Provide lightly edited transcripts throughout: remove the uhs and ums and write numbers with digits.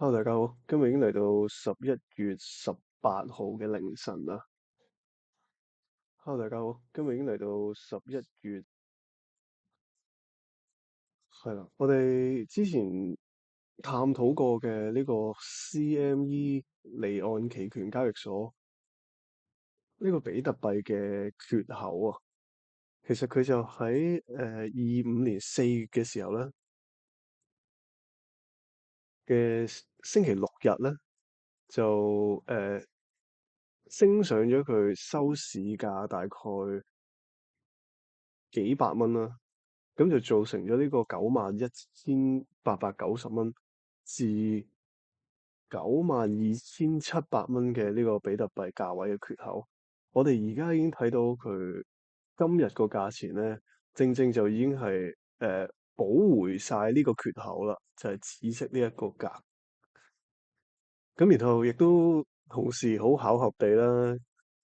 Hello，大家好，今日已經嚟到11月18號嘅凌晨啦。Hello，大家好，今日已經嚟到11月，係啦，我哋之前探討過嘅呢個 CME 離岸期權交易所呢個比特幣嘅缺口啊，其實佢就喺25年4月嘅時候咧嘅星期六日咧就升上咗佢收市價大概幾百蚊啦。咁就造成咗呢個91,890蚊至92,700蚊嘅呢個比特幣價位嘅缺口。我哋而家已經睇到佢今日個價錢咧，正正就已經係補回晒呢個缺口啦，就係紫色呢一個格。咁然後亦都同時好巧合地啦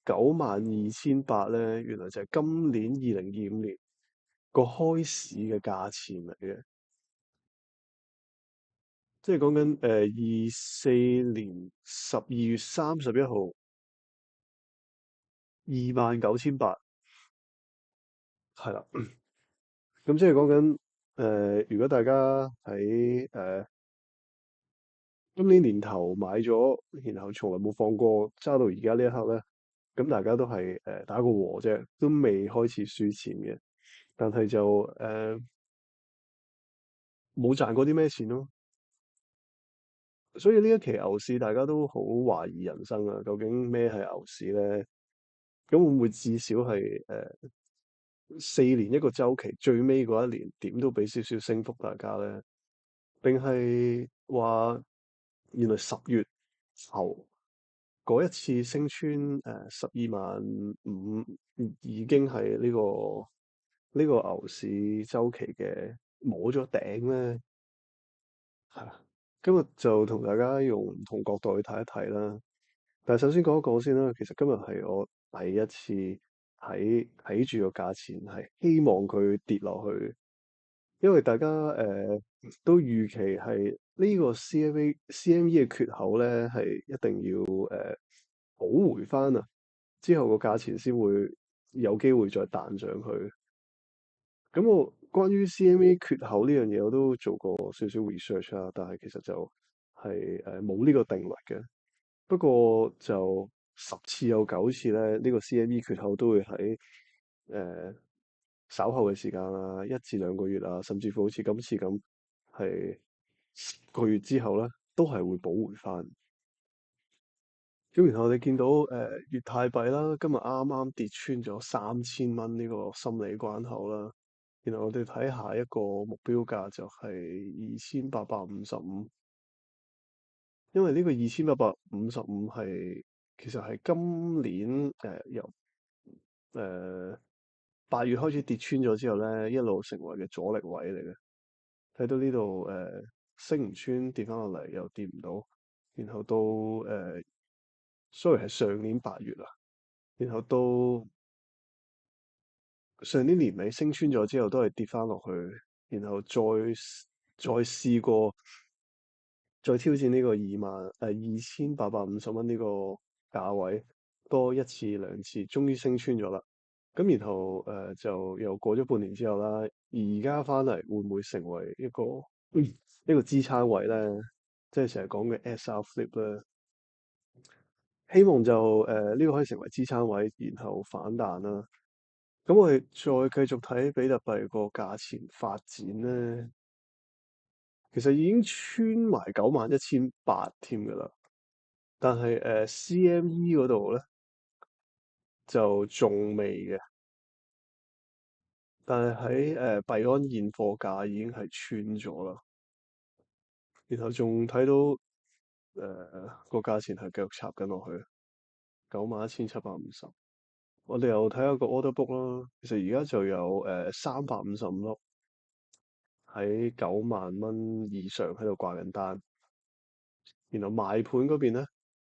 ，92,800咧，原來就係今年2025年個開市嘅價錢嚟嘅。即係講緊24年12月31號29,800係啦。咁即係講緊如果大家喺今年年頭買咗，然後從來冇放過，揸到而家呢一刻咧，咁大家都係打個和啫，都未開始輸錢嘅，但係就冇賺過啲咩錢咯。所以呢一期牛市大家都好懷疑人生啊，究竟咩係牛市咧？咁會唔會至少係4年一個周期，最尾嗰一年點都俾少少升幅大家咧？定係話原來10月頭嗰一次升穿12,500已經係呢個牛市周期嘅摸咗頂咧？係啦，今日就同大家用唔同角度去睇一睇啦。但係首先講一講先啦，其實今日係我第一次睇住個價錢，係希望佢跌落去，因為大家都預期係呢個 CME 嘅缺口咧係一定要補回翻啊，之後個價錢先會有機會再彈上去。咁我關於 CME 缺口呢樣嘢，我都做過少少 research 啦，但係其實就係冇呢個定律嘅。不過就10次有9次咧，呢個 CME 缺口都會喺誒稍後嘅時間啊，1至2個月啊，甚至乎好似今次咁，係10個月之後咧，都係會補回翻。咁然後我哋見到越泰幣啦，今日啱啱跌穿咗3000蚊呢個心理關口啦。然後我哋睇下一個目標價就係2855，因為呢個2855係其實係今年由8月開始跌穿咗之後咧，一路成為嘅阻力位嚟嘅。睇到呢度升唔穿，跌翻落嚟又跌唔到，然後到sorry 係上年8月啦，然後到上年年尾升穿咗之後都係跌翻落去，然後再試過再挑戰呢個2850蚊呢個價位多1次2次，終於升穿咗啦。咁然後就又過咗半年之後啦，而家翻嚟會唔會成為一個支撐位咧？即係成日講嘅 SR flip 咧，希望就呢個可以成為支撐位，然後反彈啦。咁我哋再繼續睇比特幣個價錢發展咧，其實已經穿埋91,800添㗎啦，但係CME 嗰度咧就仲未嘅。但係喺幣安現貨價已經係穿咗啦，然後仲睇到個價錢係繼續插緊落去，91,750。我哋又睇下個 order book 啦，其實而家就有355粒喺9萬蚊以上喺度掛緊單，然後賣盤嗰邊咧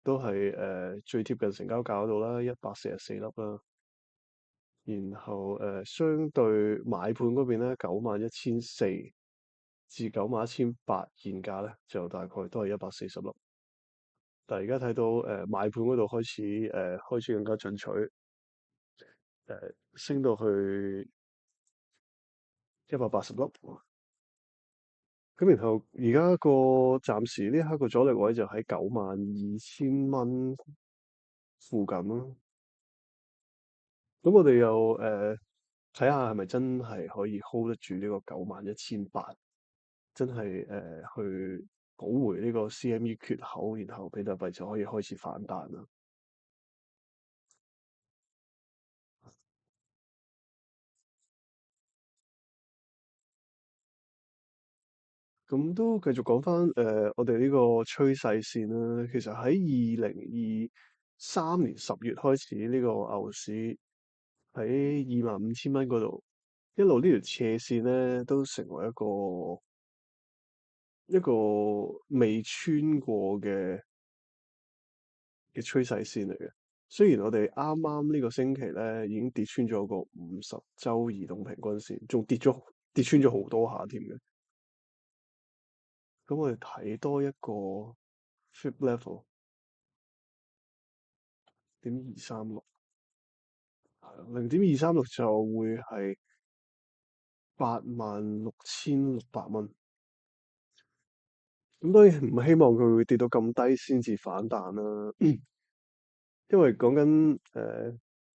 都係最貼近成交價嗰度啦，144粒啦。然後相對買盤嗰邊咧91,400，至91,800現價咧，就大概都係140粒。但係而家睇到買盤嗰度開始更加進取，升到去180粒。咁然後而家個暫時呢一刻個阻力位就喺92,000蚊附近咯。咁我哋又睇下係咪真係可以 hold 得住呢個91,800，真係去補回呢個 CME 缺口，然後比特幣就可以開始反彈啦。咁都繼續講翻我哋呢個趨勢線啦。其實喺2023年10月開始，呢個牛市喺25,000蚊嗰度，一路呢條斜線咧都成為一個未穿過嘅趨勢線嚟嘅。雖然我哋啱啱呢個星期咧已經跌穿咗個50周移動平均線，仲跌穿咗好多下添嘅。咁我哋睇多一個 flip level 0.236，0.236就會係86,600蚊。咁當然唔希望佢會跌到咁低先至反彈啦。因為講緊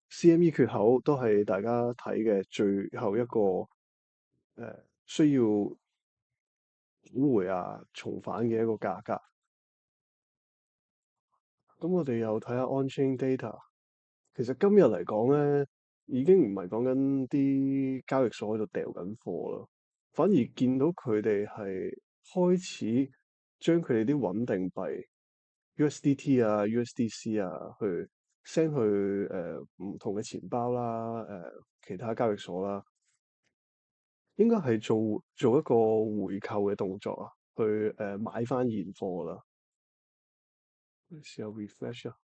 CME 缺口都係大家睇嘅最後一個需要補回啊重返嘅一個價格。咁我哋又睇下 on-chain data。其實今日嚟講咧，已經唔係講緊啲交易所喺度掉緊貨咯，反而見到佢哋係開始將佢哋啲穩定幣 USDT 啊、USDC 啊，去 send 去唔同嘅錢包啦、其他交易所啦，應該係做一個回購嘅動作啊，去買翻現貨啦。試下 refresh 啊，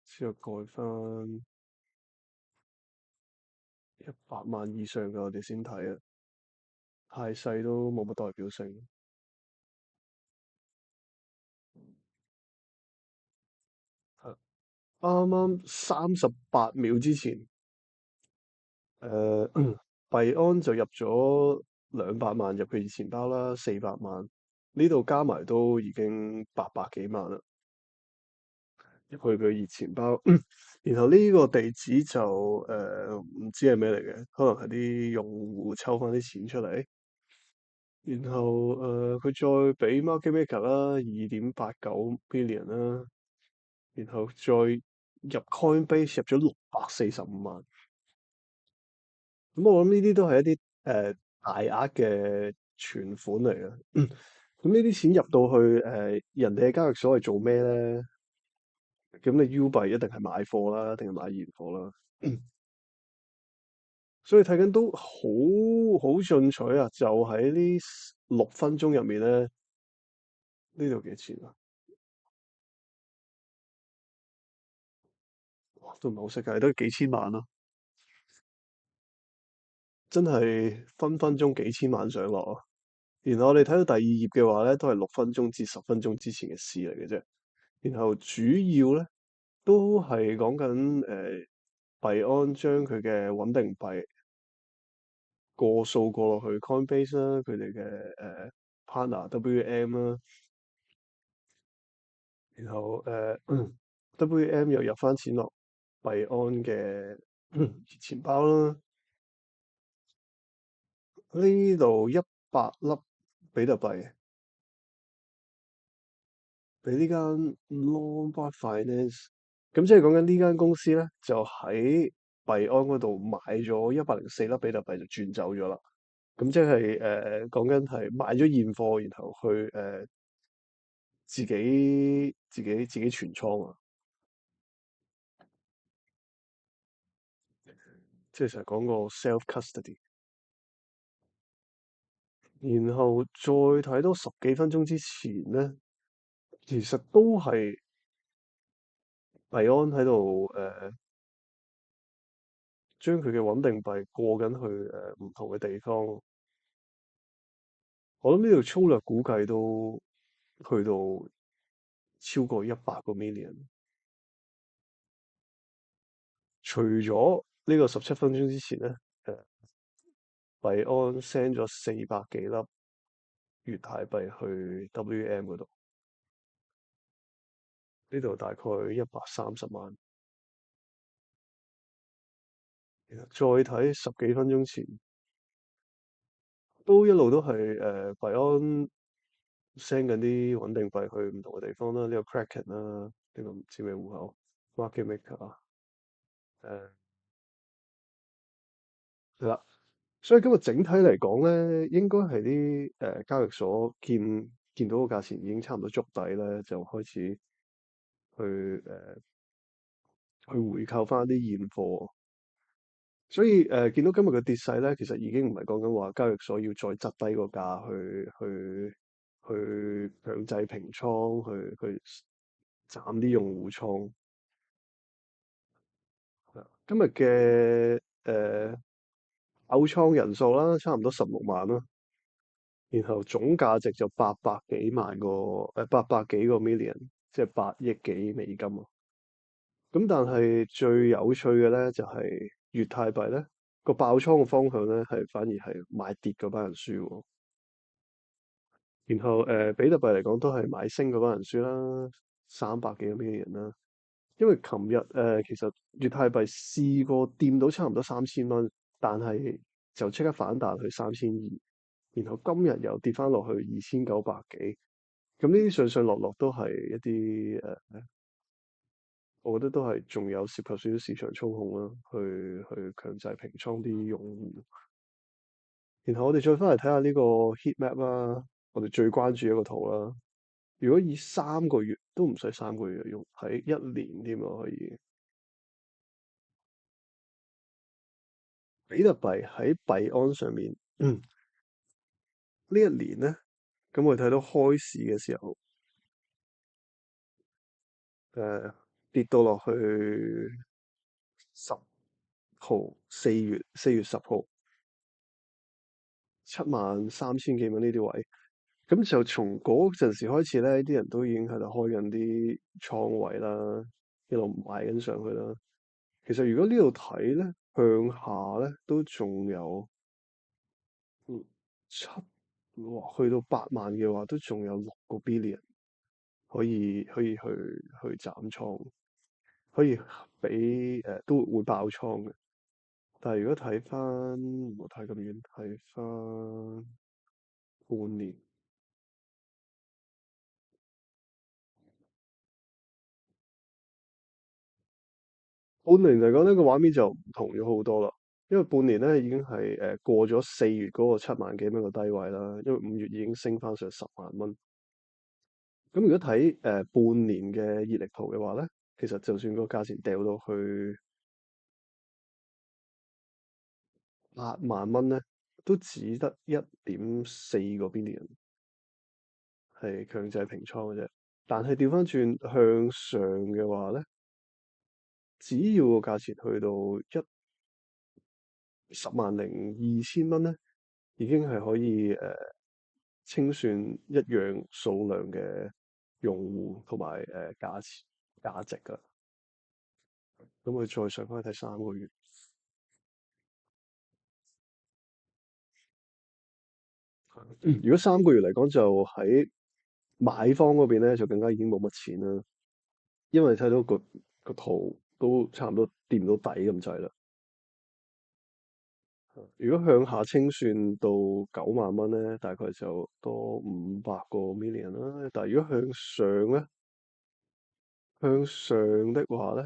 試下改翻100萬以上嘅我哋先睇啊，太細都冇乜代表性。係啱啱38秒之前，幣安就入咗200萬入佢熱錢包啦，400萬呢度加埋都已經800幾萬啦，入去佢熱錢包。然後呢個地址就唔知係咩嚟嘅，可能係啲用戶抽翻啲錢出嚟。然後佢再俾 market maker 啦，2.89 billion 啦，然後再入 Coinbase 入咗645萬。咁我諗呢啲都係一啲大額嘅存款嚟嘅。咁呢啲錢入到去人哋嘅交易所係做咩咧？咁你 U 幣一定係買貨啦，定係買現貨啦。所以睇緊都好進取啊！就喺呢6分鐘入面咧，呢度幾錢啊？哇都唔係好識計，都幾千萬咯。真係分分鐘幾千萬上落啊！然後我哋睇到第二頁嘅話咧，都係6分鐘至10分鐘之前嘅事嚟嘅啫。然後主要咧都係講緊幣安將佢嘅穩定幣過數過落去 Coinbase 啦，佢哋嘅partner WM 啦，然後WM 又入翻錢落幣安嘅錢包啦。呢度100粒比特幣俾呢間 Lombard Finance，咁即係講緊呢間公司咧，就喺幣安嗰度買咗104粒比特幣就轉走咗啦。咁即係講緊係買咗現貨，然後去自己存倉啊，即係成日講個 self custody。然後再睇多十幾分鐘之前咧，其實都係幣安喺度將佢嘅穩定幣過緊去唔同嘅地方。我諗呢度粗略估計都去到超過100個 million。除咗呢個17分鐘之前咧，誒幣安 send 咗400幾粒越泰幣去 WM 嗰度，呢度大概130萬。然後再睇十幾分鐘前，都一路都係幣安 send 緊啲穩定幣去唔同嘅地方啦，呢個 Kraken 啦，呢個唔知咩戶口，Market Maker 啊，誒係啦。所以今日整體嚟講咧，應該係啲交易所見到個價錢已經差唔多觸底咧，就開始去去回購翻啲現貨。所以見到今日嘅跌勢咧，其實已經唔係講緊話交易所要再執低個價去強制平倉，去斬啲用戶倉。今日嘅爆倉人數啦，差唔多16萬啦，然後總價值就800幾個 million，即係8億幾美金啊。咁但係最有趣嘅咧，就係越泰幣咧個爆倉嘅方向咧，係反而係買跌嗰班人輸喎。然後比特幣嚟講都係買升嗰班人輸啦，300幾個 million 啦。因為琴日其實越泰幣試過掂到差唔多3000蚊，但係就即刻反彈去3200，然後今日又跌翻落去2900幾。咁呢啲上上落落都係一啲我覺得都係仲有涉及少少市場操控啦，去強制平倉啲用戶。然後我哋再翻嚟睇下呢個 heat map 啦，我哋最關注一個圖啦。如果以3個月都唔使3個月，用睇1年添啊，可以。比特幣喺幣安上面，呢一年咧，咁我哋睇到開市嘅時候，誒、跌到落去4月10號，73000幾蚊呢啲位。咁就從嗰陣時開始咧，啲人都已經喺度開緊啲倉位啦，一路買緊上去啦。其實如果呢度睇咧，向下咧都仲有，嗯，七，哇，去到8萬嘅話，都仲有6個 billion 可以去斬倉，可以俾都會爆倉嘅。但係如果睇翻唔好睇咁遠，睇翻半年。半年嚟講呢個畫面就唔同咗好多啦，因為半年咧已經係過咗4月嗰個7萬幾蚊嘅低位啦，因為5月已經升翻上10萬蚊。咁如果睇半年嘅熱力圖嘅話咧，其實就算個價錢掉到去8萬蚊咧，都只得1.4個 billion 係強制平倉嘅啫。但係調翻轉向上嘅話咧，只要個價錢去到10.2萬蚊咧，已經係可以清算一樣數量嘅用戶同埋價值㗎。咁我再上翻去睇3個月。如果3個月嚟講，就喺買方嗰邊咧，就更加已經冇乜錢啦，因為睇到個圖都差唔多掂唔到底咁滯啦。如果向下清算到9萬蚊咧，大概就多500個 million 啦。但係如果向上咧，向上的話咧，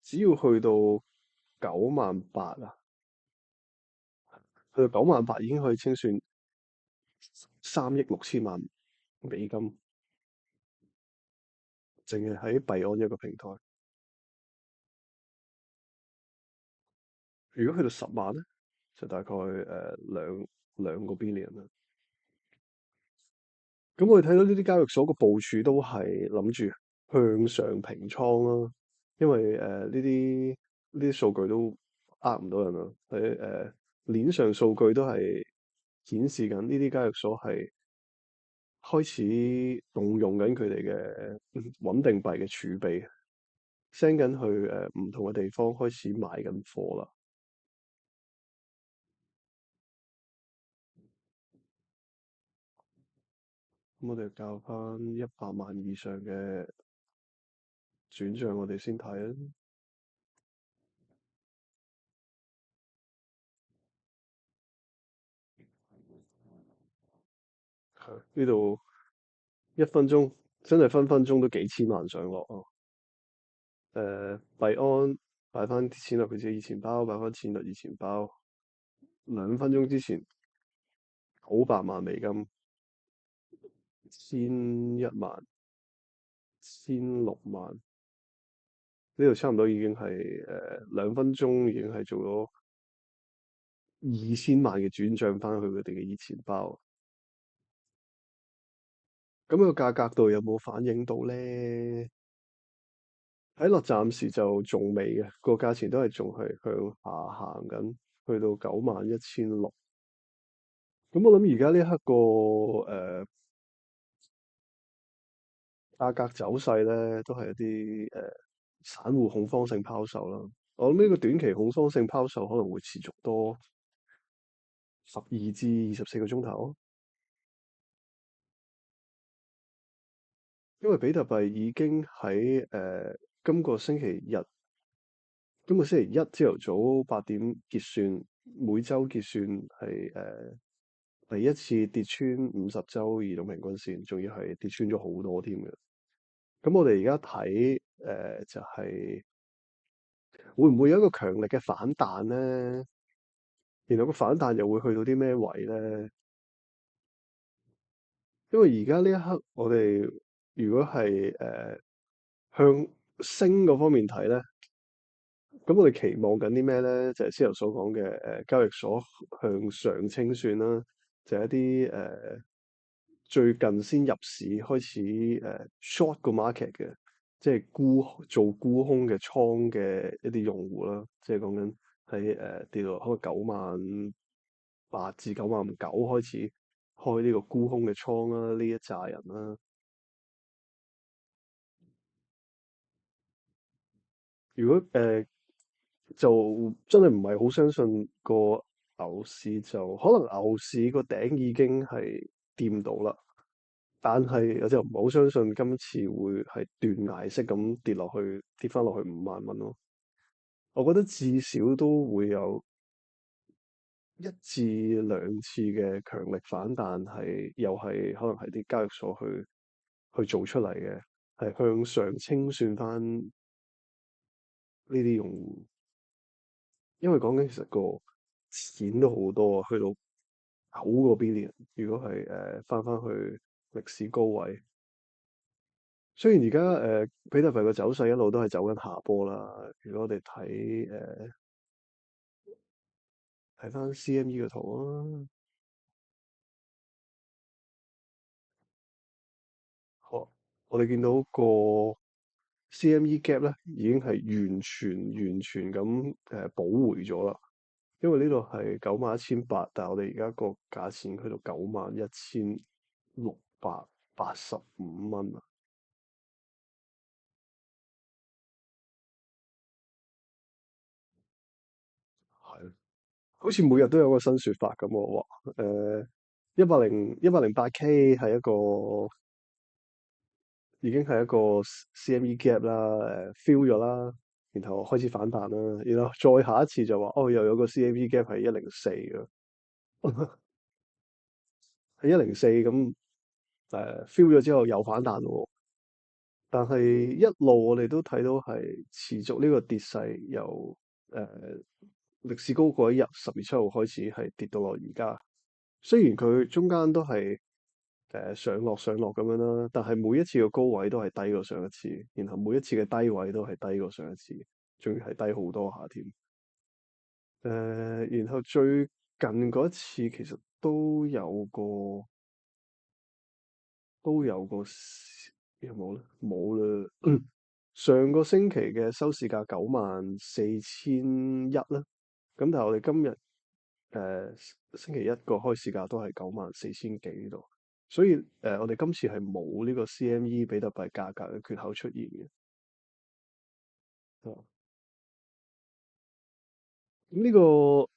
只要去到9萬8啊，去到9萬8已經可以清算3億6千萬美金，淨係喺幣安一個平台。如果去到10萬咧，就大概兩個 billion 啦。咁我哋睇到呢啲交易所個部署都係諗住向上平倉啦，因為呢啲數據都呃唔到人啊，喺鏈上數據都係顯示緊呢啲交易所係開始動用緊佢哋嘅穩定幣嘅儲備，send 緊去唔同嘅地方開始買緊貨啦。咁我哋教翻100萬以上嘅轉賬，我哋先睇啦。係呢度1分鐘真係分分鐘都幾千萬上落啊！幣安擺翻啲錢落佢自己熱錢包，擺翻錢落熱錢包。2分鐘之前900萬美金，1001萬，1006萬，呢度差唔多已經係2分鐘已經係做咗2000萬嘅轉賬翻去佢哋嘅熱錢包。咁個價格度有冇反映到咧？睇落暫時就仲未嘅，個價錢都係仲係向下行緊，去到91600。咁我諗而家呢一刻個價格走勢咧，都係一啲散戶恐慌性拋售啦。我諗呢個短期恐慌性拋售可能會持續多12至24個鐘頭，因為比特幣已經喺今個星期日，今個星期一朝頭早8點結算，每周結算係第一次跌穿50周移動平均線，仲要係跌穿咗好多添嘅。咁我哋而家睇就係會唔會有一個強力嘅反彈咧？然後個反彈又會去到啲咩位咧？因為而家呢一刻我哋如果係向升嗰方面睇咧，咁我哋期望緊啲咩咧？就係先頭所講嘅交易所向上清算啦，就係一啲最近先入市開始short 個 market 嘅，即係做沽空嘅倉嘅一啲用戶啦，即係講緊喺跌到可能98000至99000開始開呢個沽空嘅倉啦，呢一紮人啦。如果就真係唔係好相信個牛市，就可能牛市個頂已經係掂到啦。但係我就唔係好相信今次會係斷崖式咁跌落去，跌翻落去50000咯。我覺得至少都會有1至2次嘅強力反彈，係又係可能係啲交易所去做出嚟嘅，係向上清算翻呢啲用戶。因為講緊其實個錢都好多啊，去到9個 billion。如果係翻翻去歷史高位。雖然而家比特幣個走勢一路都係走緊下坡啦。如果我哋睇翻 CME 嘅圖啊，好，我哋見到個 CME gap 咧已經係完全咁補回咗啦。因為呢度係91800，但係我哋而家個價錢去到91685蚊啊。係，好似每日都有個新說法咁喎。108K 係一個已經係一個 CME gap 啦，fill 咗啦，然後開始反彈啦，然後再下一次就話哦，又有個 CME gap 係104嘅，係104咁fill 咗之後又反彈喎。但係一路我哋都睇到係持續呢個跌勢，由歷史高嗰一日10月7號開始係跌到落而家。雖然佢中間都係上落上落咁樣啦，但係每一次嘅高位都係低過上一次，然後每一次嘅低位都係低過上一次，仲要係低好多下添。然後最近嗰一次其實都有個都有個有冇咧？冇啦。上個星期嘅收市價94,100啦。咁但係我哋今日星期一個開市價都係94,000幾度，所以我哋今次係冇呢個 CME 比特幣價格嘅缺口出現嘅。哦，咁呢個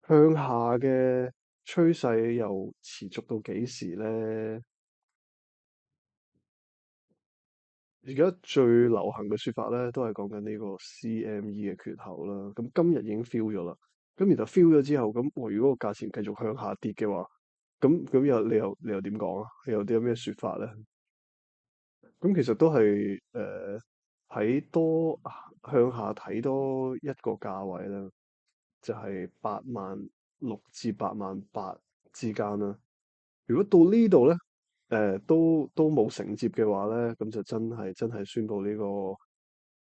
向下嘅趨勢又持續到幾時咧？而家最流行嘅說法咧，都係講緊呢個 CME 嘅缺口啦。咁今日已經 fill 咗啦。咁然後 fill 咗之後，咁我如果個價錢繼續向下跌嘅話，咁你又點講啊？你又啲有咩說法咧？咁其實都係睇多向下睇多一個價位啦，就係86000至88000之間啦。如果到呢度咧，都冇承接嘅話咧，咁就真係宣布呢個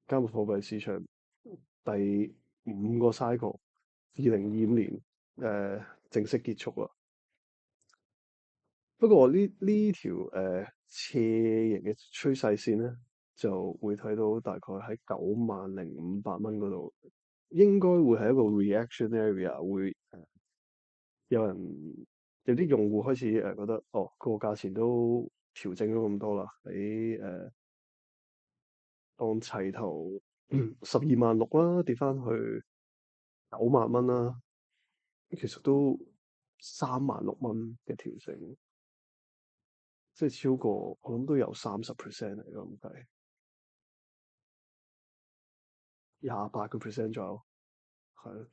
加密貨幣市場第五個 cycle，2025年正式結束啦。不過呢條斜形嘅趨勢線咧，就會睇到大概喺90500蚊嗰度，應該會係一個 reaction area，會有啲用戶開始覺得，哦，個價錢都調整咗咁多啦，喺當齊頭12,600啦，跌翻去90000啦，其實都36,000蚊嘅調整。即係超過，我諗都有30%嚟咯，咁計28%左右，係咯。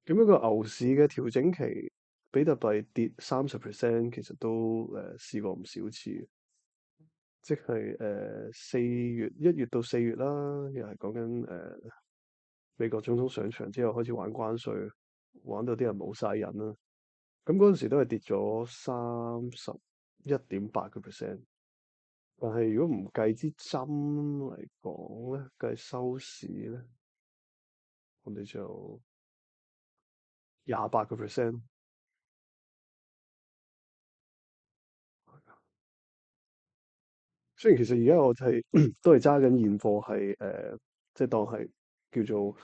咁一個牛市嘅調整期，比特幣跌30%，其實都試過唔少次。即係1月到4月啦，又係講緊美國總統上場之後開始玩關稅，玩到啲人冇晒癮啦。咁嗰陣時都係跌咗31.8%。但係如果唔計支針嚟講咧，計收市咧，我哋就28%。雖然其實而家我係都係揸緊現貨，係即係當係叫做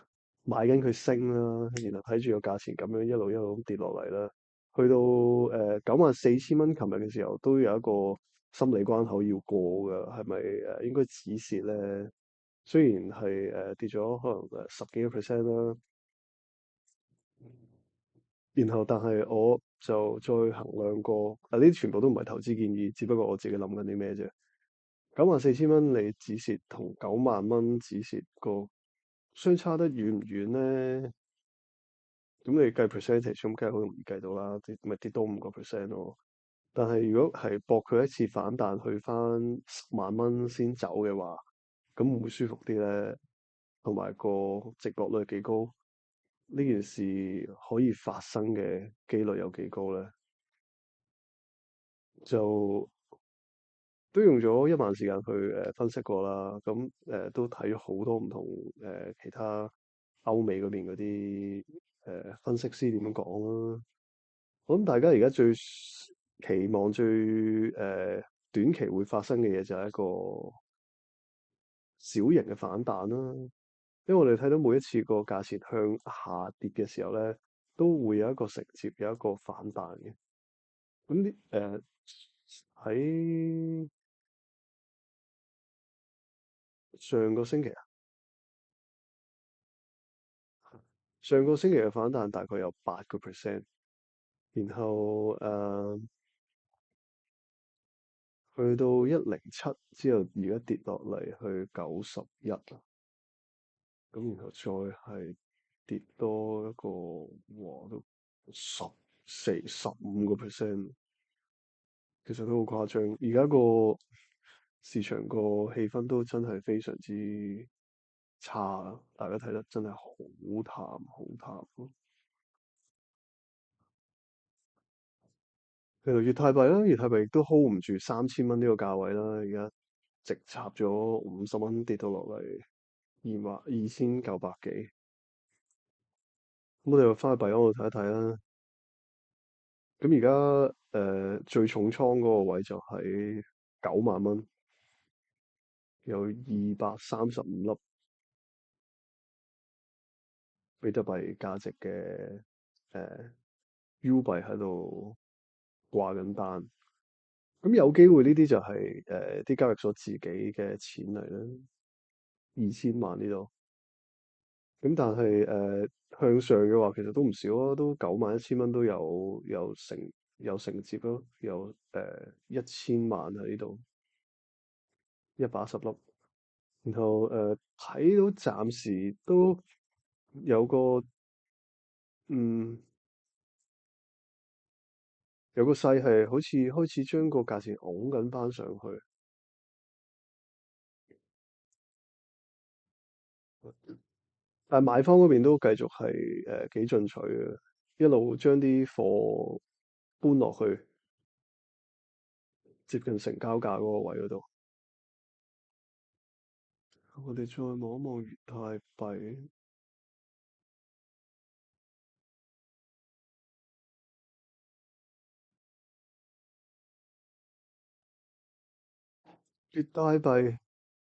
買緊佢升啦，然後睇住個價錢咁樣一路咁跌落嚟啦。去到94,000蚊，琴日嘅時候都有一個心理關口要過㗎，係咪應該止蝕咧？雖然係跌咗可能十幾個 percent 啦。然後，但係我就再衡量過，呢啲全部都唔係投資建議，只不過我自己諗緊啲咩啫。94,000蚊你止蝕同90000蚊止蝕個相差得遠唔遠咧？咁你計 percentage 咁梗係好容易計到啦，跌咪跌多5%咯。但係如果係搏佢一次反彈去翻10,000蚊先走嘅話，咁會唔會舒服啲咧？同埋個值博率幾高？呢件事可以發生嘅機率有幾高咧？就都用咗1萬時間去分析過啦，咁都睇咗好多唔同其他歐美嗰邊嗰啲分析師點樣講啦。我諗大家而家最期望最短期會發生嘅嘢就係一個小型嘅反彈啦。因為我哋睇到每一次個價錢向下跌嘅時候咧，都會有一個承接，有一個反彈嘅。咁啲喺上個星期啊，上個星期嘅反彈大概有8%，然後去到107之後，而家跌落嚟去91啦，咁然後再係跌多一個，哇都14、15%，其實都好誇張。而家個市場個氣氛都真係非常之差啊，大家睇得真係好淡好淡。其實越太幣啦，越太幣亦都 hold 唔住3000蚊呢個價位啦。而家直插咗50蚊，跌到落嚟2900幾。咁我哋又翻去幣安度睇一睇啦。咁而家最重倉嗰個位就喺9萬蚊，有235粒比特幣價值嘅誒 U 幣喺度掛緊單。咁有機會呢啲就係啲交易所自己嘅錢嚟啦，2000萬呢度。咁但係向上嘅話，其實都唔少啊，都9萬1千蚊都有承接咯，有1000萬喺呢度，110粒。然後睇到暫時都有個嗯有個勢係好似開始將個價錢拱緊翻上去，但係買方嗰邊都繼續係幾進取嘅，一路將啲貨搬落去接近成交價嗰個位嗰度。我哋再望一望以太幣，以太幣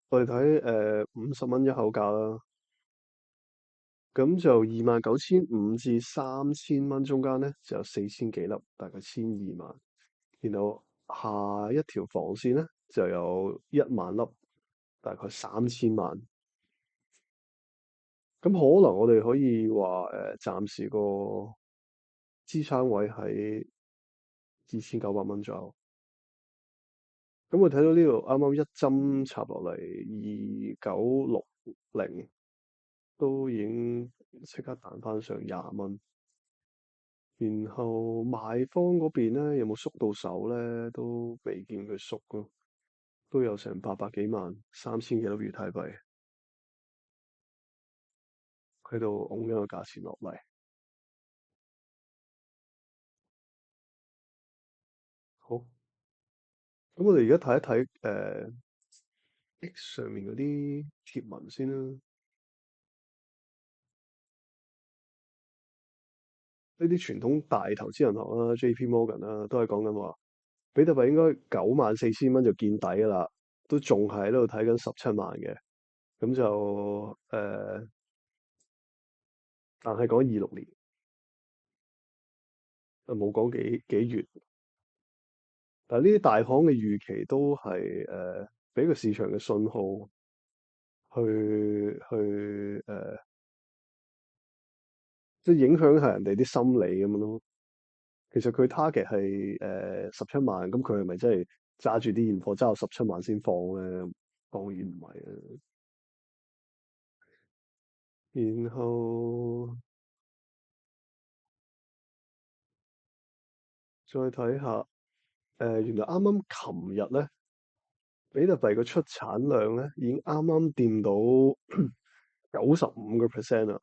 我哋睇50蚊一口價啦，咁就29,500至3000蚊中間咧就有4000幾粒，大概12萬。然後下一條防線咧就有1萬粒，大概3000萬。咁可能我哋可以話暫時個支撐位喺2900蚊左右。咁我睇到呢度啱啱一針插落嚟2960，都已經即刻彈翻上20蚊。然後賣方嗰邊咧有冇縮到手咧？都未見佢縮咯，都有成800幾萬、3000幾粒以太幣喺度拱緊個價錢落嚟。好，咁我哋而家睇一睇X 上面嗰啲貼文先啦。呢啲傳統大投資銀行啦，JP Morgan 啦，都係講緊話，比特幣應該94000蚊就見底㗎啦，都仲係喺度睇緊17萬嘅。咁就但係講26年，冇講幾月。但係呢啲大行嘅預期都係俾個市場嘅信號去即係影響係人哋啲心理咁樣咯。其實佢 target 係17萬，咁佢係咪真係揸住啲現貨揸到17萬先放咧？當然唔係啊。然後再睇下，原來啱啱琴日咧，比特幣個出產量咧已經啱啱掂到95%啦，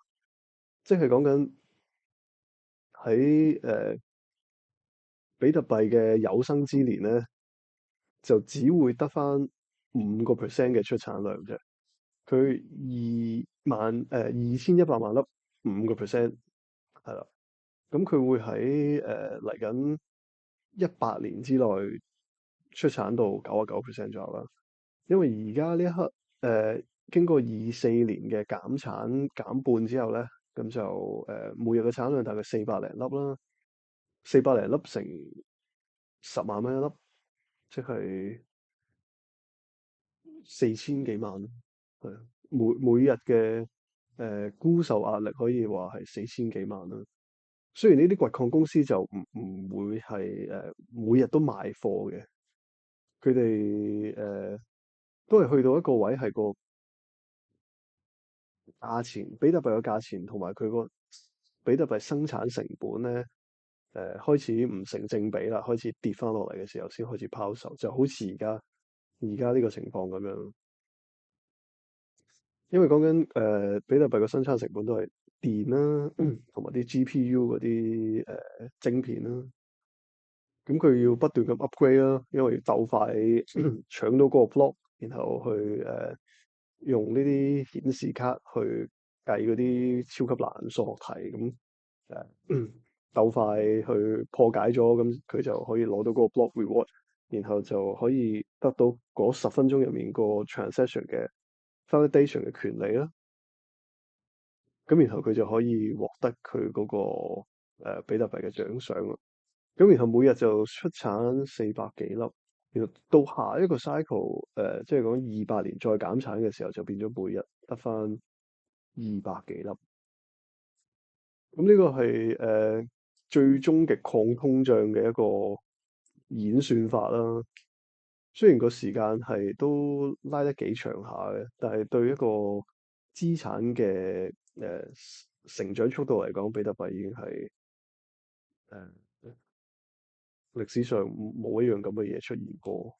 即係講緊喺比特幣嘅有生之年咧，就只會得翻5%嘅出產量啫。佢2100萬粒，5%係啦。咁佢會喺嚟緊18年之內出產到99%左右啦。因為而家呢一刻經過24年嘅減產減半之後咧，咁就每日嘅產量大概400零粒啦，400零粒乘10萬蚊一粒，即係4000幾萬。係啊，每日嘅沽售壓力可以話係4000幾萬啦。雖然呢啲掘礦公司就唔會係每日都賣貨嘅，佢哋都係去到一個位係個價錢，比特幣嘅價錢同埋佢個比特幣生產成本咧，開始唔成正比啦，開始跌翻落嚟嘅時候，先開始拋售，就好似而家呢個情況咁樣。因為講緊比特幣嘅生產成本都係電啦，同埋啲 GPU 嗰啲晶片啦。咁佢要不斷咁 upgrade 啦，因為要鬥快搶到嗰個 block，然後去用呢啲顯示卡去計嗰啲超級難數學題咁誒。鬥快去破解咗，咁佢就可以攞到嗰個 block reward，然後就可以得到嗰10分鐘入面個 transaction 嘅 validation 嘅權利啦。咁然後佢就可以獲得佢嗰個比特幣嘅獎賞啦。咁然後每日就出產400幾粒，然後到下一個 cycle，即係講200年再減產嘅時候，就變咗每日得返200幾粒。咁呢個係最終極抗通脹嘅一個演算法啦。雖然個時間係都拉得幾長下嘅，但係對一個資產嘅成長速度嚟講，比特幣已經係誒歷史上冇一樣咁嘅嘢出現過。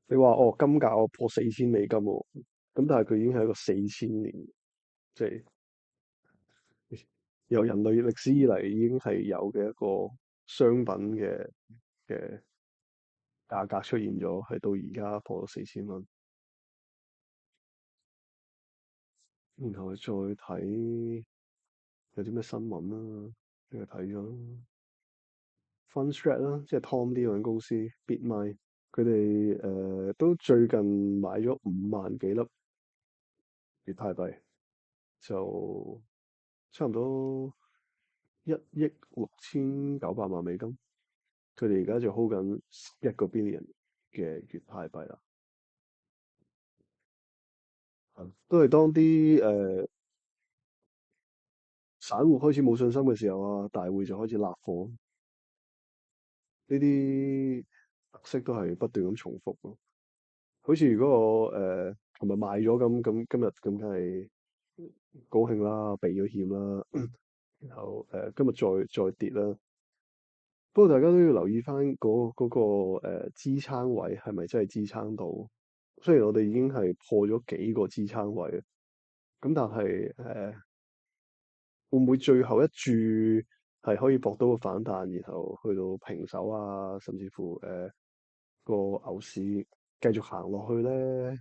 你話哦，金價我破4000美金喎，咁但係佢已經係一個4000年，即係由人類歷史以嚟已經係有嘅一個商品嘅價格出現咗，係到而家破咗4000蚊。然後再睇有啲咩新聞啦，跟住睇咗 Fundstrat 啦，即係 Tom 呢間公司 BitMine，佢哋都最近買咗5萬幾粒以太幣，就差唔多1億6900萬美金。佢哋而家就 hold 緊1個 billion 嘅以太幣啦。都係當啲散戶開始冇信心嘅時候啊，大戶就開始立貨。呢啲特色都係不斷咁重複咯。好似如果我琴日賣咗咁今日咁梗係高興啦，避咗險啦，然後今日再跌啦。不過大家都要留意翻嗰個支撐位係咪真係支撐到？雖然我哋已經係破咗幾個支撐位，咁但係會唔會最後一注係可以搏到個反彈，然後去到平手啊，甚至乎個牛市繼續行落去咧？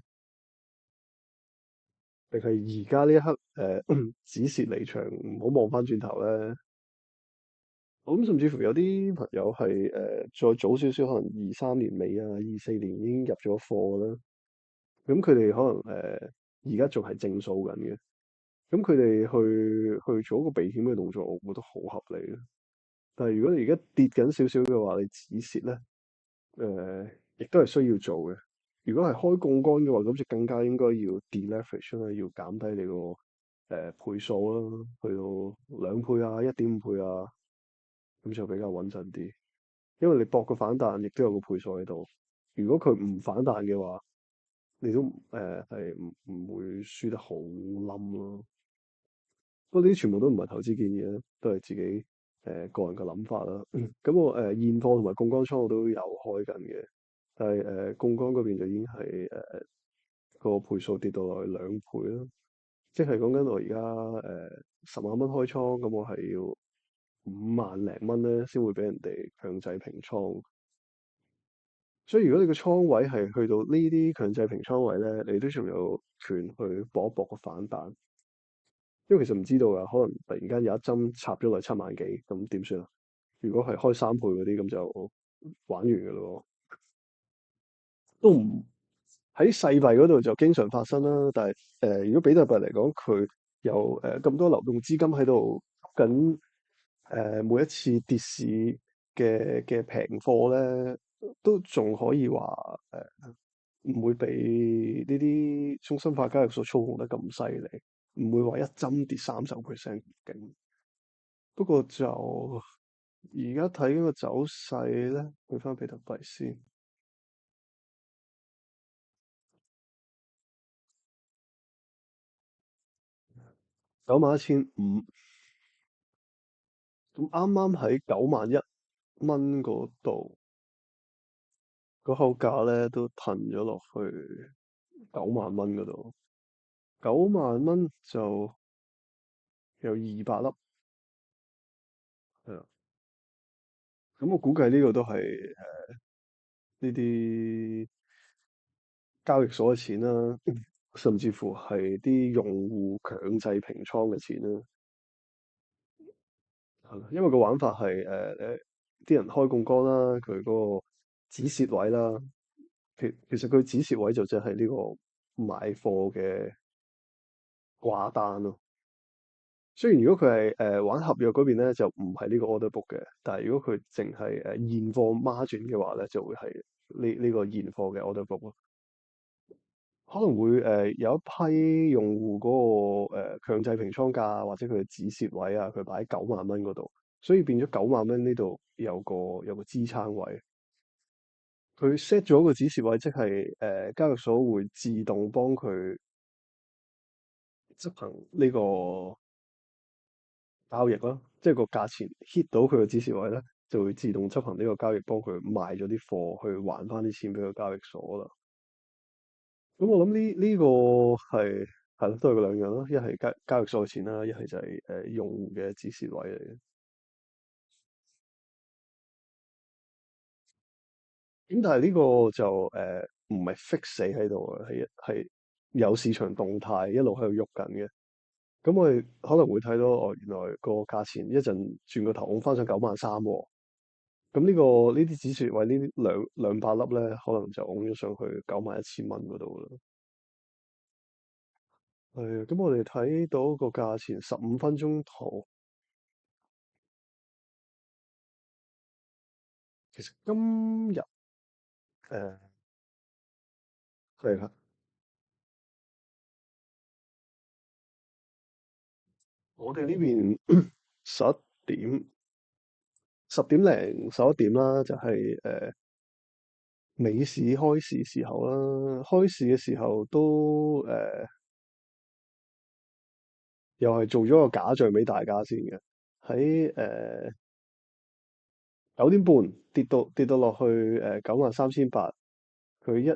定係而家呢一刻止蝕離場，唔好望翻轉頭咧？我諗甚至乎有啲朋友係再早少少，可能23年尾啊、24年已經入咗貨啦。咁佢哋可能而家仲係正數緊嘅。咁佢哋去做一個避險嘅動作，我覺得好合理。但係如果你而家跌緊少少嘅話，你止蝕咧，亦都係需要做嘅。如果係開槓桿嘅話，咁就更加應該要 deleverage 啦，要減低你個倍數啦，去到2倍啊、1.5倍啊，咁就比較穩陣啲。因為你搏個反彈，亦都有個倍數喺度。如果佢唔反彈嘅話，你都係唔會輸得好冧咯。不過呢啲全部都唔係投資建議啦，都係自己個人嘅諗法啦。咁我現貨同埋槓桿倉我都有開緊嘅，但係槓桿嗰邊就已經係個倍數跌到落去2倍啦。即係講緊我而家10萬蚊開倉，咁我係要5萬零蚊咧，先會俾人哋強制平倉。所以如果你個倉位係去到呢啲強制平倉位咧，你都仲有權去搏一搏個反彈。因為其實唔知道噶，可能突然間有一針插咗落7萬幾，咁點算啊？如果係開3倍嗰啲，咁就玩完噶咯。都唔喺細幣嗰度就經常發生啦。但係如果比特幣嚟講，佢有咁多流動資金喺度吸緊，每一次跌市嘅平貨咧，都仲可以話唔會俾呢啲中心化交易所操控得咁犀利，唔會話一針跌30%咁勁。不過就而家睇緊個走勢咧，去翻比特幣先，91,500，咁啱啱喺91,000蚊嗰度，個口價咧都騰咗落去90,000蚊嗰度，90,000蚊就有200粒，係啦。咁我估計呢個都係呢啲交易所嘅錢啦，甚至乎係啲用戶強制平倉嘅錢啦。係咯，因為個玩法係啲人開槓桿啦，佢嗰個止蝕位啦，其實佢止蝕位就即係呢個買貨嘅掛單咯。雖然如果佢係玩合約嗰邊咧，就唔係呢個 order book 嘅，但係如果佢淨係現貨 margin 嘅話咧，就會係呢個現貨嘅 order book 咯。可能會有一批用戶嗰個強制平倉價或者佢嘅止蝕位啊，佢擺喺9萬蚊嗰度，所以變咗9萬蚊呢度有個支撐位。佢 set 咗個止蝕位，即係交易所會自動幫佢執行呢個交易啦，即係個價錢 hit 到佢個止蝕位咧，就會自動執行呢個交易，幫佢賣咗啲貨去還翻啲錢俾個交易所啦。咁我諗呢個係咯，都係個兩樣咯，一係交易所嘅錢啦，一係就係用戶嘅止蝕位嚟嘅。咁但係呢個就唔係 fix 死喺度嘅，係有市場動態一路喺度喐緊嘅。咁我哋可能會睇到哦，原來個價錢一陣轉個頭拱翻上9萬3喎。咁呢啲止蝕位呢啲兩百粒咧，可能就拱咗上去9萬1千蚊嗰度啦。係啊，咁我哋睇到個價錢15分鐘圖，其實今日誒係啦，我哋呢邊十一點10點零11點啦，就係美市開市時候啦。開市嘅時候都又係做咗個假象俾大家先嘅，喺9點半跌到落去93800，佢一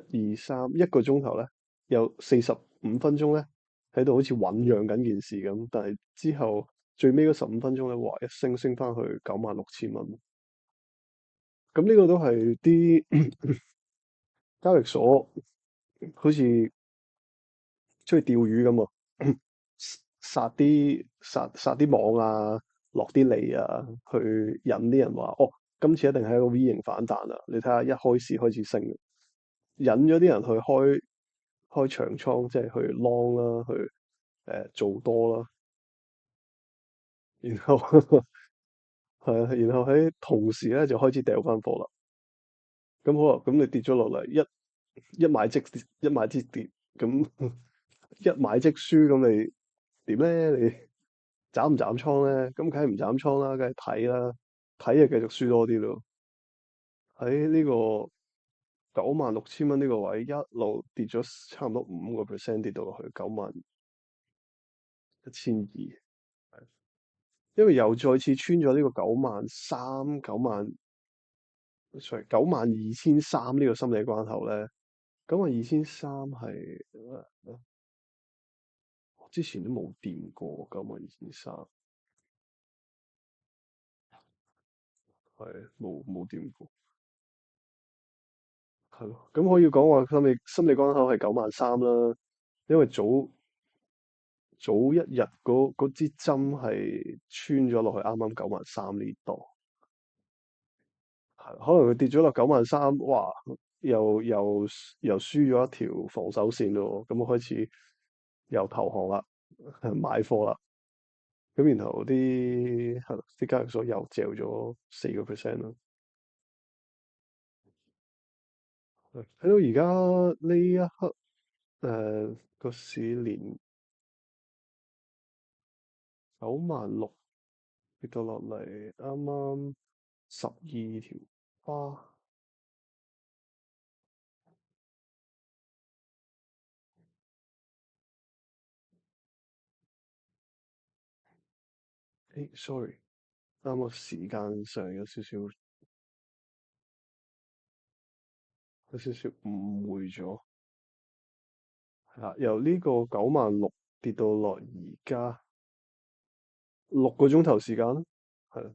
個鐘頭咧，有45分鐘咧喺度好似醖釀緊件事咁，但係之後最尾嗰15分鐘咧，哇一升翻去96000蚊。咁呢個都係啲交易所好似出去釣魚咁啊，撒啲網啊，落啲嚟啊，去引啲人話哦，今次一定係一個 V 型反彈啊！你睇下一開市開始升，引咗啲人去開長倉，即係去 long 啦，去做多啦，然後係啊，然後喺同時咧就開始掉翻貨啦。咁好啦，咁你跌咗落嚟，一買即跌，一買即跌，咁一買即輸，咁你點咧？你斬唔斬倉咧？咁梗係唔斬倉啦，梗係睇啦，睇就繼續輸多啲咯。喺呢個96000蚊呢個位一路跌咗差唔多5%，跌到落去91200，因為又再次穿咗呢個93000、92300呢個心理關口咧。92300係我之前都冇掂過92300，係冇掂過。係咯，咁可以講話心理關口係93000啦，因為早一日嗰支針係穿咗落去啱啱93000呢度，係可能佢跌咗落93000，哇，又輸咗一條防守線咯，咁我開始又投降啦，買貨啦，咁然後啲交易所又掉咗4%咯，睇到而家呢一刻，個市連96000跌到落嚟，啱啱12條花。sorry，啱個時間上有少少誤會咗，係啦，由呢個96000跌到落而家6個鐘頭時間啦，係啦，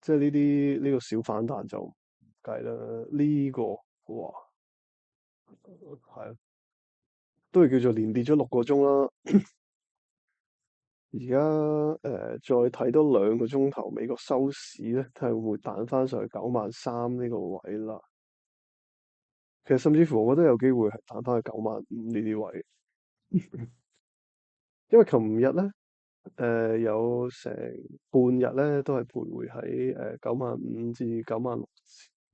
即係呢個小反彈就唔計啦，呢個哇係啊，都係叫做連跌咗6個鐘啦。而家再睇多2個鐘頭美國收市咧，睇下會唔會彈翻上去93000呢個位啦。其實甚至乎我覺得有機會係彈翻去95000呢啲位，因為琴日咧有成半日咧都係徘徊喺95000至96000、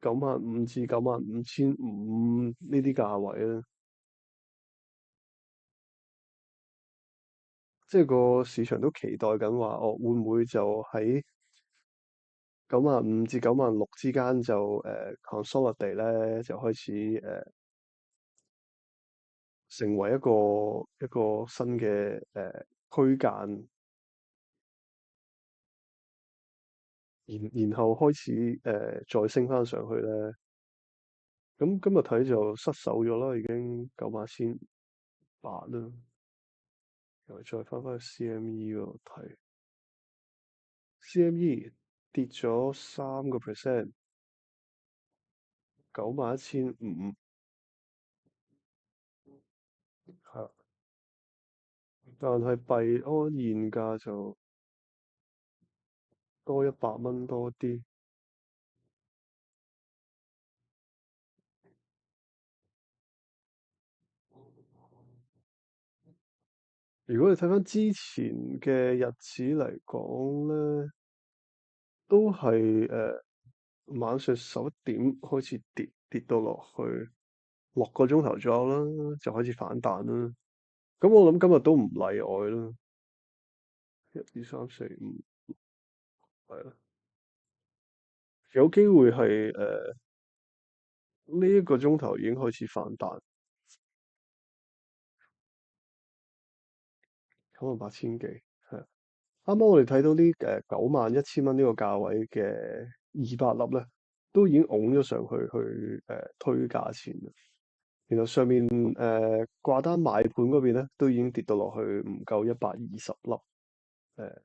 95000至95500呢啲價位啦。即係個市場都期待緊話，哦會唔會就喺95000至96000之間就consolidate 咧，就開始成為一個新嘅區間，然後開始再升翻上去咧。咁今日睇就失守咗啦，已經91800啦，又再翻去 CME 嗰度睇，CME 跌咗3%，91500，係，但係幣安現價就多100蚊多啲。如果你睇翻之前嘅日子嚟講咧，都係晚上11點開始跌，跌到落去6個鐘頭左右啦，就開始反彈啦。咁我諗今日都唔例外啦，一二三四五，係啦，有機會係呢一個鐘頭已經開始反彈，98000幾，係啊。啱啱我哋睇到啲91000蚊呢個價位嘅200粒咧，都已經拱咗上去推價錢啦。然後上面掛單買盤嗰邊咧，都已經跌到落去唔夠120粒，係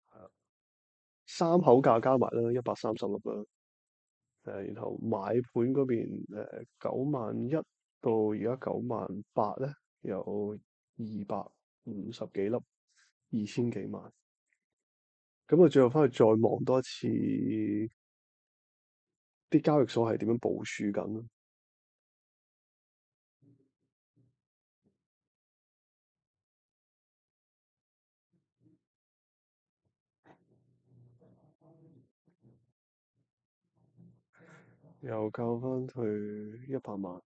啊，三口價加埋啦，130粒啦。然後買盤嗰邊91000到而家98000咧，有250幾粒，2000幾萬。咁啊，最後翻去再望多一次啲交易所係點樣部署緊咯。又救翻去100萬。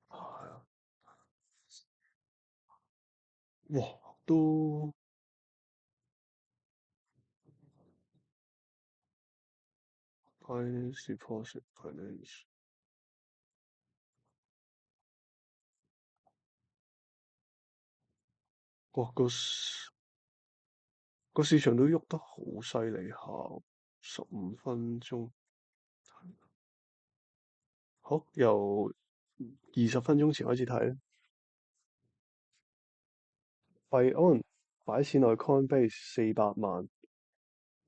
係啊，哇，都 finance deposit finance，哇，個市場都喐得好犀利下，15分鐘。好，由20分鐘前開始睇咧，幣安擺錢落去 Coinbase 400萬，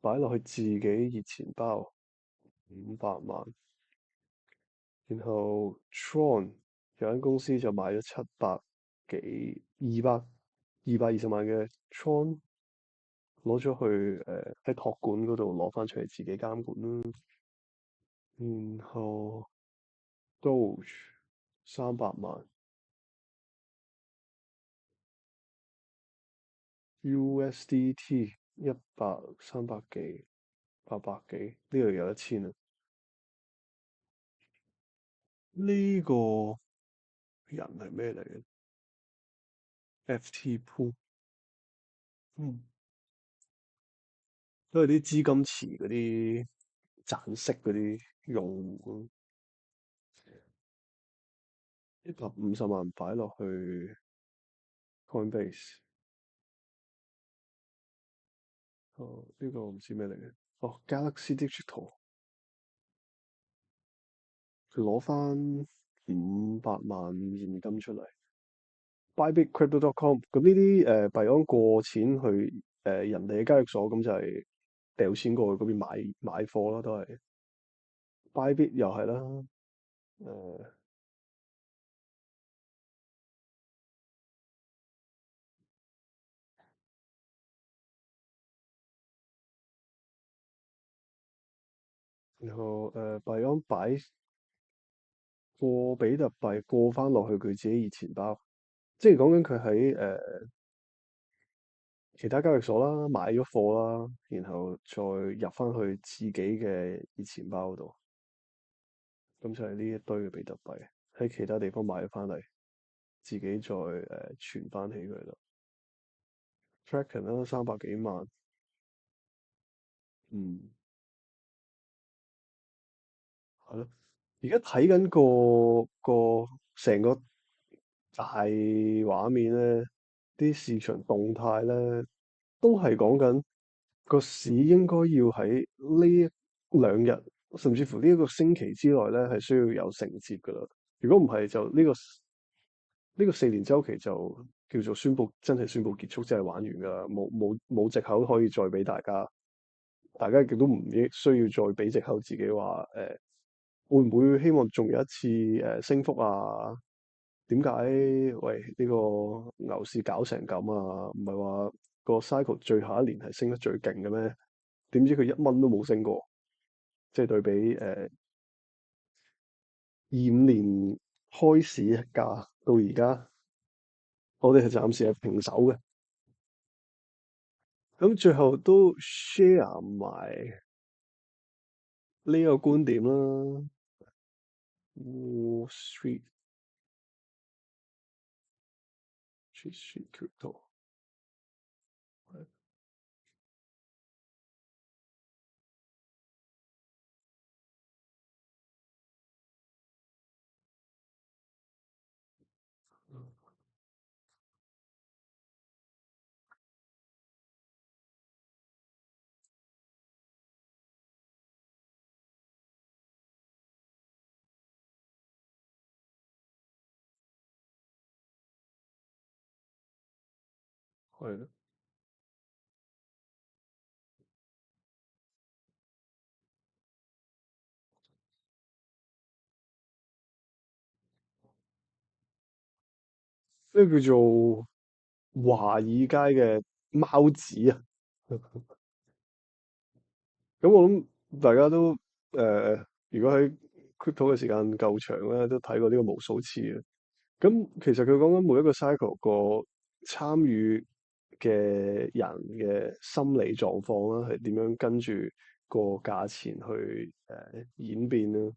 擺落去自己熱錢包500萬，然後 Tron 有間公司就買咗220萬嘅 Tron，攞咗去喺託管嗰度攞翻出嚟自己監管啦。然後 Doge 300萬，USDT 300幾800幾，呢度有1000啊。呢個人係咩嚟嘅？FT Pool，嗯，都係啲資金池嗰啲賺息嗰啲用戶，150萬擺落去 Coinbase。哦，呢個唔知咩嚟嘅。哦，Galaxy Digital，佢攞翻500萬現金出嚟。Bybitcrypto.com，咁呢啲幣安過錢去人哋嘅交易所，咁就係掉錢過去嗰邊買貨啦，都係。Bybit 又係啦，誒、然後幣安擺過比特幣過翻落去佢自己熱錢包，即係講緊佢喺其他交易所啦買咗貨啦，然後再入翻去自己嘅熱錢包度，咁就係呢一堆嘅比特幣喺其他地方買咗翻嚟，自己再存翻起佢度。Kraken 啦，300幾萬，嗯，係咯。而家睇緊個成個大畫面咧，啲市場動態咧，都係講緊個市應該要喺呢一兩日，甚至乎呢一個星期之內咧，係需要有承接噶啦。如果唔係，就呢個4年週期就叫做宣佈，真係宣佈結束，真係玩完噶啦，冇藉口可以再俾大家，大家亦都唔應需要再俾藉口自己話會唔會希望仲有一次升幅啊？點解喂呢個牛市搞成咁啊？唔係話個 cycle 最後一年係升得最勁嘅咩？點知佢1蚊都冇升過，即係對比25年開市價到而家，我哋係暫時係平手嘅。咁最後都 share 埋呢個觀點啦。Wall Street Crypto 係咯，呢個叫做華爾街嘅貓子啊！咁我諗大家都如果喺 crypto 嘅時間夠長咧，都睇過呢個無數次嘅。咁其實佢講緊每一個 cycle 個參與嘅人嘅心理狀況啦，係點樣跟住個價錢去演變啦。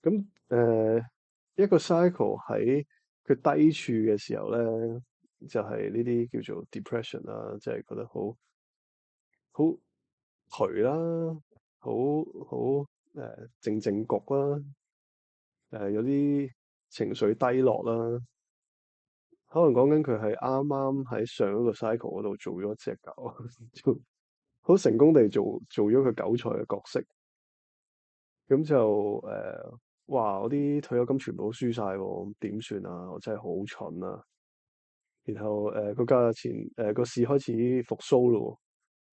咁一個 cycle 喺佢低處嘅時候咧，就係呢啲叫做 depression 啦，即係覺得好頹啦，好好靜靜局啦，有啲情緒低落啦，可能講緊佢係啱啱喺上一個 cycle 嗰度做咗隻狗，做好成功地做咗佢韭菜嘅角色，咁就哇！我啲退休金全部都輸晒喎，點算啊？我真係好蠢啊！然後個價錢個市開始復甦咯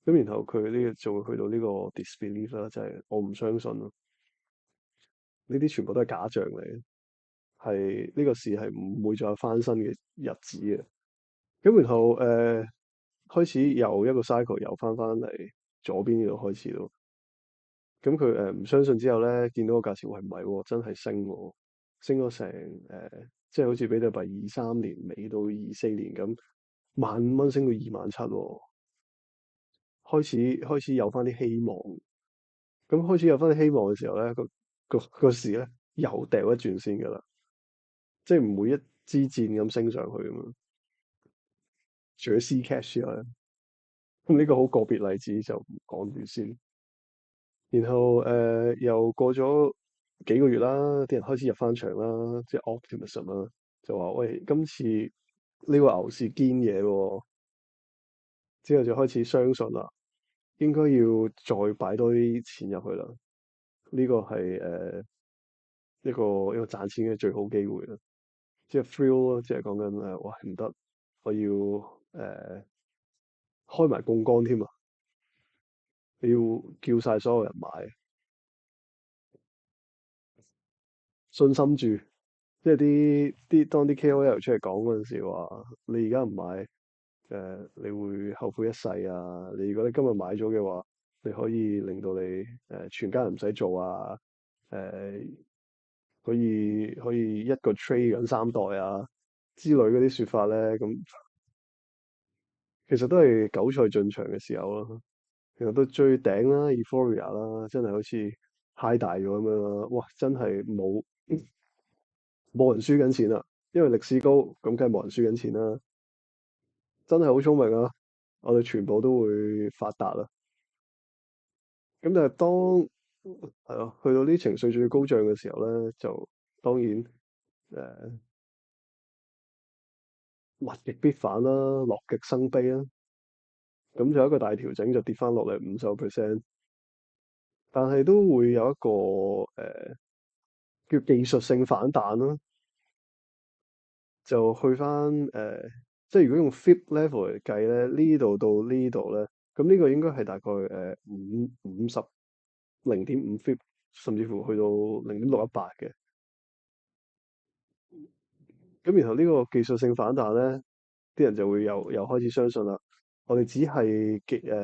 喎，咁然後佢呢個就會去到呢個 disbelief 啦，就係我唔相信咯，呢啲全部都係假象嚟嘅，係呢個市係唔會再有翻身嘅日子嘅。咁然後開始由一個 cycle 又翻嚟左邊呢度開始咯。咁佢唔相信之後咧，見到個價錢，喂唔係喎，真係升喎，升咗成即係好似比特幣23年尾到24年咁，15,000蚊升到27,000喎，開始有翻啲希望。咁開始有翻啲希望嘅時候咧，個市咧又掉一轉先㗎啦，即係唔會一支箭咁升上去咁樣。除咗 C cash 之外咧，咁呢個好個別例子就唔講住先。然後又過咗幾個月啦，啲人開始入翻場啦，即係 optimism 啦，就話喂，今次呢個牛市堅嘢喎，之後就開始相信啦，應該要再擺多啲錢入去啦，呢個係一個賺錢嘅最好機會啦，即係 thrill 咯，即係講緊哇唔得，我要開埋槓桿添啊，你要叫晒所有人買。信心住，即係當啲 KOL 出嚟講嗰陣時話，你而家唔買，你會後悔一世啊！如果你今日買咗嘅話，你可以令到你全家人唔使做啊，誒、可以一個 trade 養三代啊之類嗰啲説法咧，咁其實都係韭菜進場嘅時候咯。其實到最頂啦，Euphoria 啦，真係好似 high 大咗咁樣啦，哇！真係冇人輸緊錢啦，因為歷史高，咁梗係冇人輸緊錢啦。真係好聰明啊！我哋全部都會發達啦。咁但係係咯，去到啲情緒最高漲嘅時候咧，就當然物極必反啦，樂極生悲啦。咁就有一個大調整，就跌翻落嚟50%，但係都會有一個叫技術性反彈啦，就去翻即係如果用 FIB level 嚟計咧，呢度到呢度咧，咁呢個應該係大概50.5 FIB，甚至乎去到0.618嘅。咁然後呢個技術性反彈咧，啲人就會又開始相信啦。我哋只係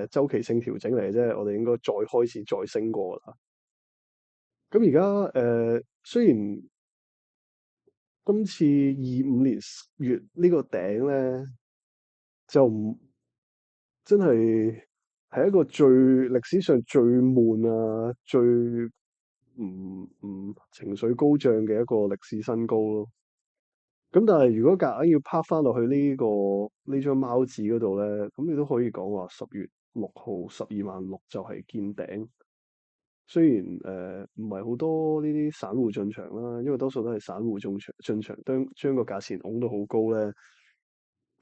週期性調整嚟嘅啫，我哋應該再開始再升過啦。咁而家雖然今次25年月呢個頂咧，就唔真係一個歷史上最悶啊，最唔情緒高漲嘅一個歷史新高咯。咁但係如果夾硬要拍翻落去呢張貓紙嗰度咧，咁你都可以講話10月6號12.6萬就係見頂。雖然唔係好多呢啲散戶進場啦，因為多數都係散戶進場，將個價錢拱到好高咧，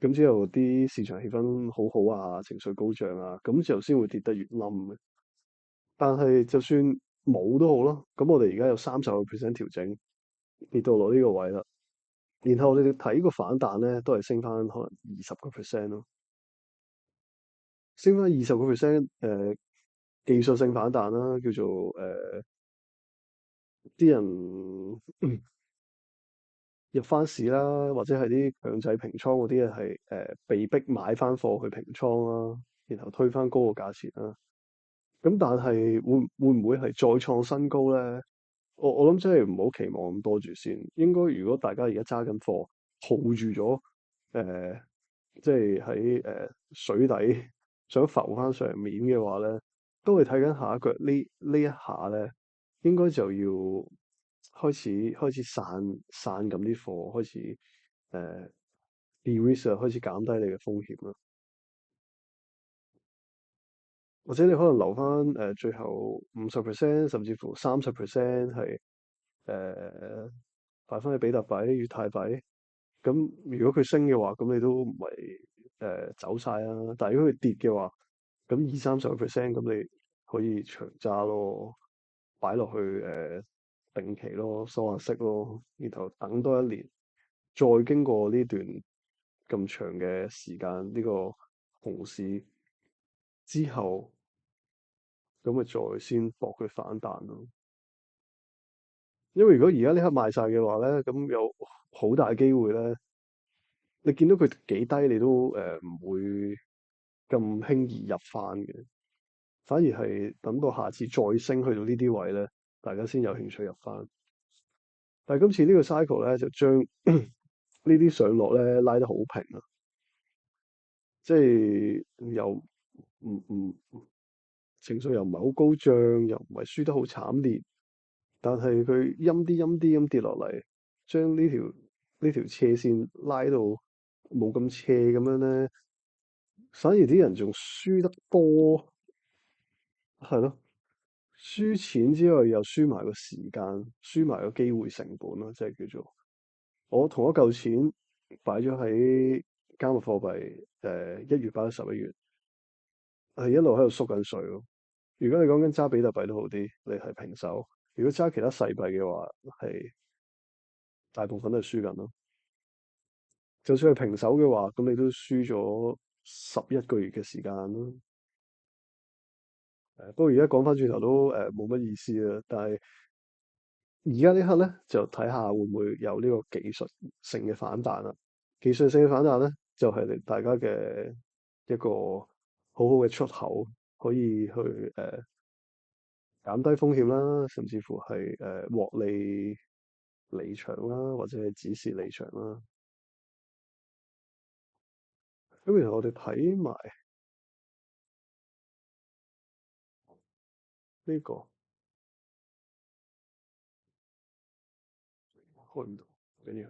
咁之後啲市場氣氛好好啊，情緒高漲啊，咁之後先會跌得越冧嘅。但係就算冇都好啦，咁我哋而家有30% 調整，跌到落呢個位啦。然後我哋睇個反彈咧，都係升翻可能20%咯，升翻20%，技術性反彈啦，叫做啲人入翻市啦，或者係啲強制平倉嗰啲係被逼買翻貨去平倉啦，然後推翻高個價錢啦。咁但係會唔會係再創新高咧？我諗真係唔好期望咁多住先。應該如果大家而家揸緊貨，抱住咗即係喺水底想浮翻上面嘅話咧，都係睇緊下一腳呢一下咧，應該就要開始散咁啲貨，開始誒 de-risk 啊，開始減低你嘅風險啦。或者你可能留翻最後50%，甚至乎30%係誒擺翻去比特幣、以太幣。咁如果佢升嘅話，咁你都唔係走晒啦。但係如果佢跌嘅話，咁20-30%，咁你可以長揸咯，擺落去定期咯，收下息咯，然後等多一年，再經過呢段咁長嘅時間，呢個熊市之後，咁咪再先搏佢反彈咯。因為如果而家呢刻賣晒嘅話咧，咁有好大機會咧，你見到佢幾低，你都唔會咁輕易入翻嘅，反而係等到下次再升去到呢啲位咧，大家先有興趣入翻。但係今次呢個 cycle 咧，就將呢啲上落咧拉得好平啊，即係又唔情緒又唔係好高漲，又唔係輸得好慘烈，但係佢陰啲陰啲咁跌落嚟，將呢條斜線拉到冇咁斜咁樣咧，反而啲人仲輸得多，係咯，輸錢之外又輸埋個時間，輸埋個機會成本咯，即係叫做我同一嚿錢擺咗喺加密貨幣，1月擺到11月，係一路喺度縮緊水咯。如果你講緊揸比特幣都好啲，你係平手；如果揸其他細幣嘅話，係大部分都係輸緊咯。就算係平手嘅話，咁你都輸咗11個月嘅時間咯。不過而家講翻轉頭都冇乜意思啦。但係而家呢刻咧就睇下會唔會有呢個技術性嘅反彈啦。技術性嘅反彈咧就係令大家嘅一個好好嘅出口，可以去減低風險啦，甚至乎係獲利離場啦，或者係止蝕離場啦。咁然後我哋睇埋呢個開唔到，唔緊要。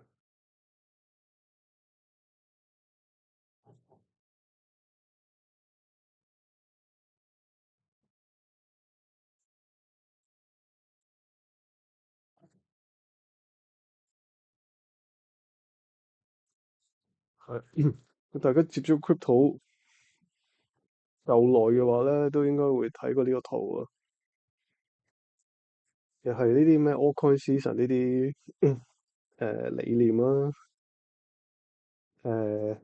係大家接觸 crypto 夠耐嘅話咧，都應該會睇過呢個圖啊。又係呢啲咩 altcoin season 呢啲理念啦，誒、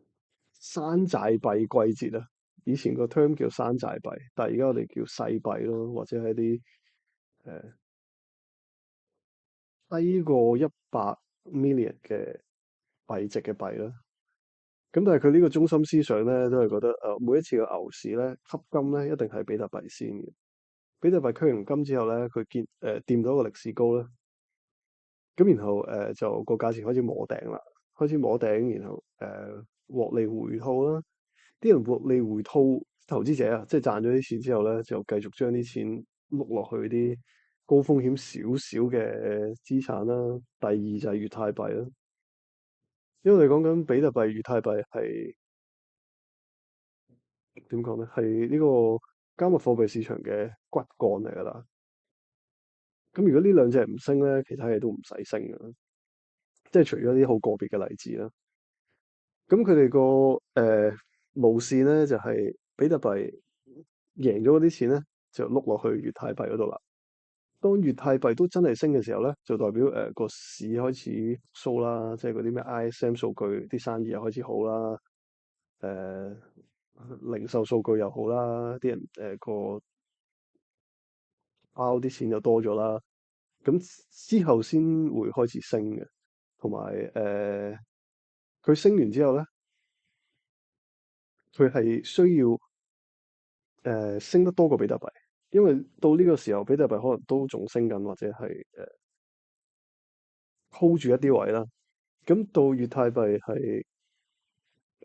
山寨幣季節啊。以前個 term 叫山寨幣，但係而家我哋叫細幣咯，或者係啲低過100 million 嘅幣值嘅幣啦。咁但係佢呢個中心思想咧，都係覺得每一次嘅牛市咧，吸金咧一定係比特幣先嘅。比特幣區完金之後咧，佢掂到一個歷史高啦。咁然後就個價錢開始摸頂啦，開始摸頂，然後獲利回吐啦。啲人獲利回吐，投資者啊，即係賺咗啲錢之後咧，就繼續將啲錢碌落去啲高風險少少嘅資產啦。第二就係以太幣啦，因為你講緊比特幣、以太幣係點講咧？係呢個加密貨幣市場嘅骨幹嚟㗎啦。咁如果呢兩隻唔升咧，其他嘢都唔使升㗎，即係除咗啲好個別嘅例子啦。咁佢哋個路線咧就係比特幣贏咗嗰啲錢咧，就碌落去以太幣嗰度啦。當以太幣都真係升嘅時候咧，就代表個市開始復甦啦，即係嗰啲咩 ISM 數據啲生意又開始好啦，誒、零售數據又好啦，啲人個包啲錢就多咗啦。咁之後先會開始升嘅，同埋佢升完之後咧，佢係需要升得多過比特幣，因為到呢個時候比特幣可能都仲升緊，或者係hold 住一啲位啦。咁到以太幣係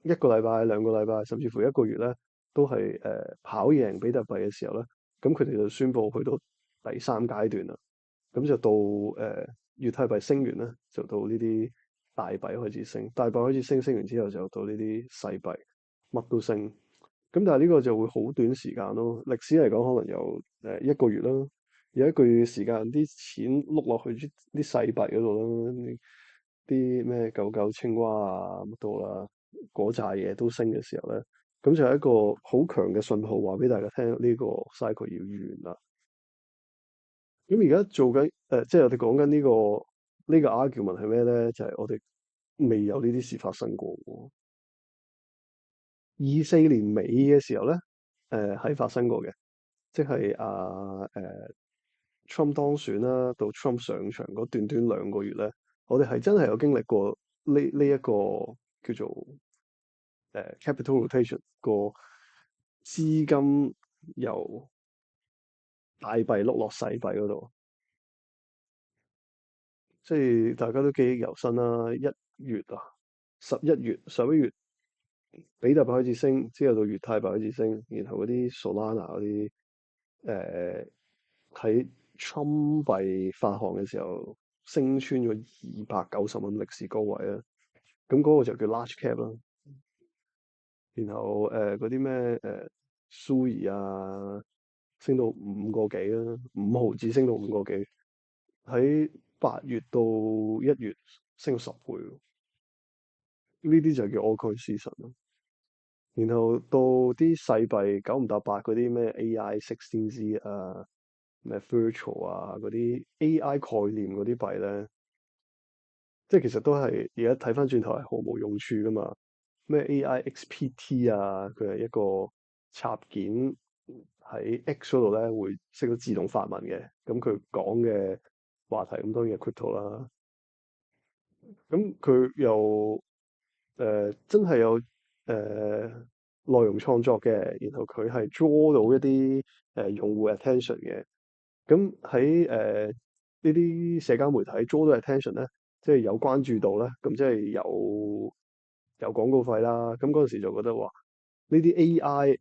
一個禮拜、2個禮拜，甚至乎一個月咧，都係跑贏比特幣嘅時候咧，咁佢哋就宣布去到第三階段啦。咁就到以太幣升完咧，就到呢啲大幣開始升，大幣開始升，升完之後就到呢啲細幣，乜都升。咁但係呢個就會好短時間咯。歷史嚟講，可能有一個月啦，有一個月時間啲錢碌落去啲細幣嗰度啦，啲咩狗狗青蛙啊乜都啦，嗰扎嘢都升嘅時候咧，咁就係一個好強嘅信號，話俾大家聽呢個 cycle 要完啦。咁而家做緊即係我哋講緊呢個 argument 係咩咧？就係我哋未有呢啲事發生過喎。24年尾嘅時候咧，係發生過嘅，即係Trump 當選啦，到 Trump 上場嗰短短2個月咧，我哋係真係有經歷過呢一個叫做capital rotation 個資金由大幣碌落細幣嗰度，即係大家都記憶猶新啦。1月啊，11月比特幣開始升，之後到以太幣開始升，然後嗰啲 Solana 嗰啲喺 Trump 幣發行嘅時候升穿咗290蚊歷史高位啦。咁嗰個就叫 large cap 啦。然後嗰啲咩Sui 啊，升到5個幾啦，5毫子升到5個幾，喺8月到1月升咗10倍喎。呢啲就叫 altcoin season 咯。然後到啲細幣9唔搭8嗰啲咩 AI16Z 啊，咩 Virtual 啊嗰啲 AI 概念嗰啲幣咧，即係其實都係而家睇翻轉頭係毫無用處噶嘛。咩 AIXPT 啊，佢係一個插件喺 X 嗰度咧會識得自動發文嘅。咁佢講嘅話題，咁當然係 crypto 啦。咁佢又真係有內容創作嘅，然後佢係 draw 到一啲用戶 attention 嘅。咁喺呢啲社交媒體 draw 到 attention 咧，即係有關注度咧，咁即係有廣告費啦。咁嗰陣時就覺得話呢啲 AI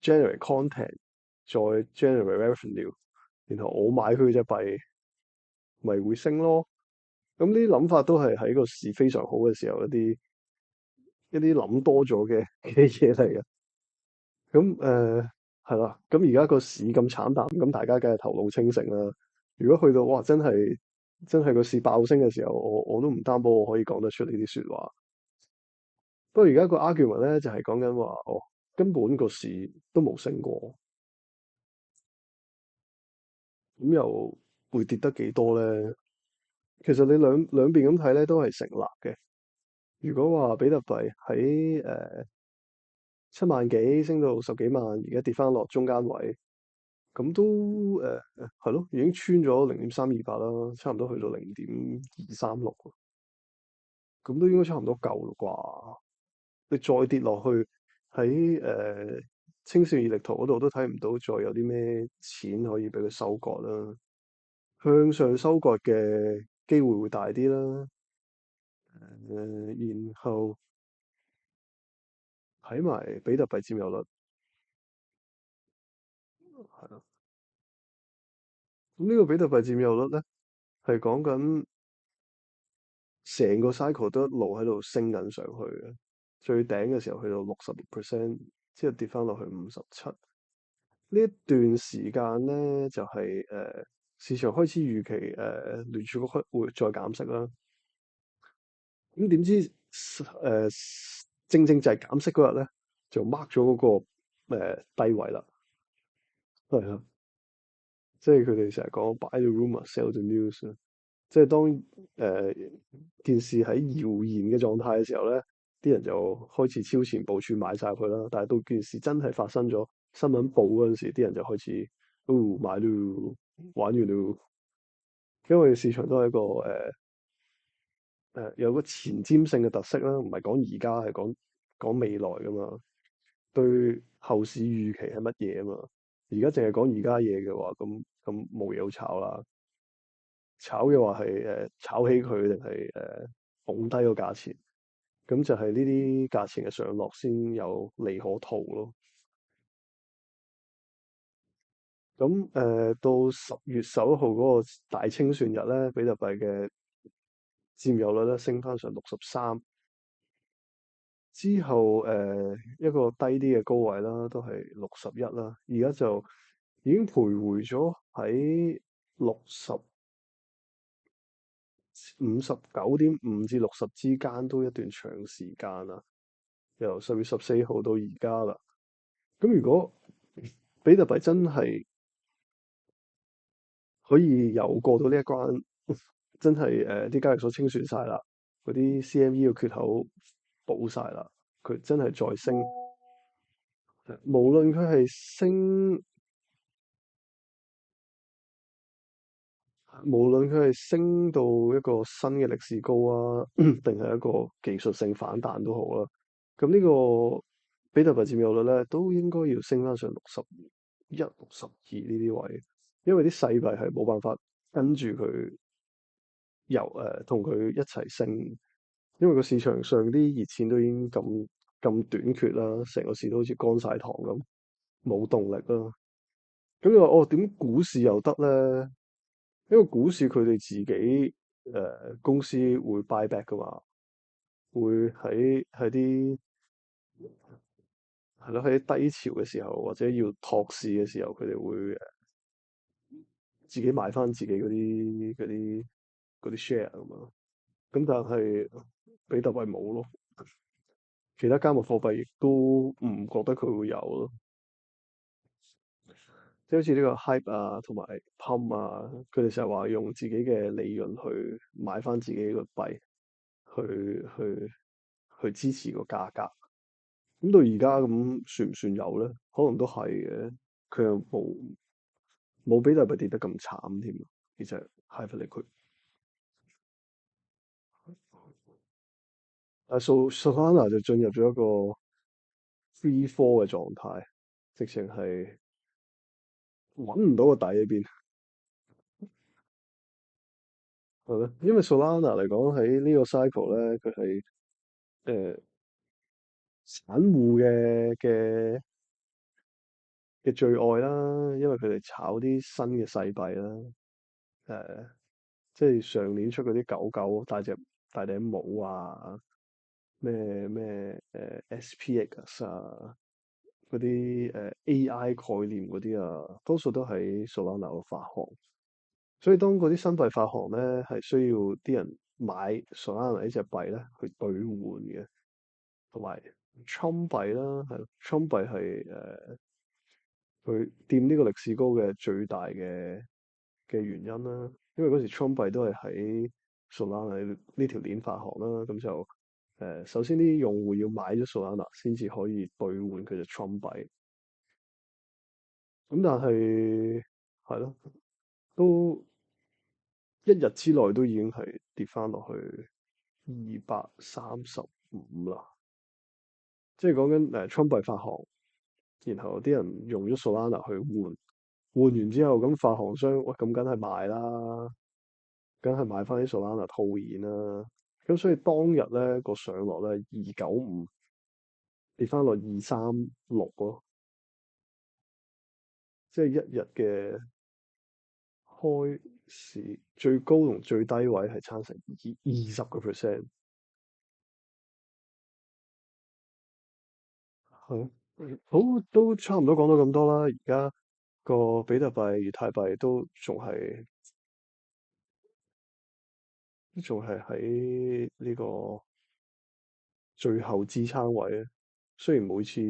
generate content 再 generate revenue，然後我買佢隻幣咪會升咯。咁呢啲諗法都係喺個市非常好嘅時候一啲諗多咗嘅嘢嚟嘅。咁係啦。咁而家個市咁慘淡，咁大家梗係頭腦清醒啦。如果去到哇真係個市爆升嘅時候，我都唔擔保我可以講得出呢啲説話。不過而家個 argument 咧就係講緊話，根本個市都冇升過，咁又會跌得幾多咧？其實你兩邊咁睇咧都係成立嘅。如果話比特幣喺7萬幾升到十幾萬，而家跌翻落中間位，咁都係咯，已經穿咗0.328啦，差唔多去到0.236，咁都應該差唔多夠啦啩？你再跌落去喺青線熱力圖嗰度都睇唔到再有啲咩錢可以俾佢收割啦。向上收割嘅機會會大啲啦。然後睇埋比特幣佔有率，係咯。咁呢個比特幣佔有率咧，係講緊成個 cycle 都一路喺度升緊上去嘅。最頂嘅時候去到60%，之後跌翻落去57。呢一段時間咧，就係市場開始預期聯儲局會再減息啦。咁點知正正就係減息嗰日咧，就 mark 咗嗰個低位啦。係啊，即係佢哋成日講 buy the rumor, sell the news 啊。即係當件事喺謠言嘅狀態嘅時候咧，啲人就開始超前部署買晒佢啦。但係到件事真係發生咗，新聞報嗰陣時，啲人就開始買咯，玩完咯。因為市場都係一個有個前瞻性嘅特色啦，唔係講而家，係講未來噶嘛。對後市預期係乜嘢啊嘛？而家淨係講而家嘢嘅話，咁冇嘢好炒啦。炒嘅話係炒起佢定係拱低個價錢，咁就係呢啲價錢嘅上落先有利可圖咯。咁到10月11號嗰個大清算日咧，比特幣嘅佔有率咧升翻上63，之後一個低啲嘅高位啦，都係61啦。而家就已經徘徊咗喺59.5至60之間，都一段長時間啦。由10月14號到而家啦。咁如果比特幣真係可以有過到呢一關，真係啲交易所清算晒啦，嗰啲 CME 嘅缺口補晒啦，佢真係再升，無論佢係升，無論佢係升到一個新嘅歷史高啊，定係一個技術性反彈都好啦。咁呢個比特幣佔有率咧，都應該要升翻上61、62呢啲位，因為啲細幣係冇辦法跟住佢同佢一齊升，因為個市場上啲熱錢都已經咁短缺啦，成個市都好似乾晒糖咁，冇動力啦。咁你話點股市又得咧？因為股市佢哋自己公司會 buy back 噶嘛，會喺啲係咯，喺低潮嘅時候或者要托市嘅時候，佢哋會自己買翻自己嗰啲 share 咁嘛。咁但係比特幣冇咯，其他加密貨幣亦都唔覺得佢會有咯。即係好似呢個 Hype 啊，同埋 Pump 啊，佢哋成日話用自己嘅利潤去買翻自己個幣，去支持個價格。咁到而家咁算唔算有咧？可能都係嘅。佢又冇比特幣跌得咁慘添，其實 Hyper Liquid。但係 Solana 就進入咗一個 free fall 嘅狀態，直情係揾唔到個底喺邊，係咯？因為 Solana 嚟講喺呢個 cycle 咧，佢係誒散戶嘅最愛啦，因為佢哋炒啲新嘅細幣啦，誒、即係上年出嗰啲狗狗大頂帽啊，咩SPX 啊，嗰啲AI 概念嗰啲啊，多數都喺 Solana 度發行。所以當嗰啲新幣發行咧，係需要啲人買 Solana 呢隻幣咧去兌換嘅，同埋 Tron 幣啦，係 Tron 幣係佢掂呢個歷史高嘅最大嘅原因啦。因為嗰時 Tron 幣都係喺 Solana 呢條鏈發行啦，咁就首先啲用戶要買咗 Solana 先至可以兌換佢隻 Tron 幣。咁但係係咯，都一日之內都已經係跌翻落去235啦，即係講緊倉幣發行，然後啲人用咗 Solana 去換，換完之後咁發行商，喂咁梗係賣啦，梗係買翻啲 Solana 套現啦，咁所以當日咧個上落咧295跌翻落236咯，即係一日嘅開市最高同最低位係差成20個 percent。係，好，都差唔多講到咁多啦。而家個比特幣、以太幣都仲係喺呢個最後支撐位啊。雖然每次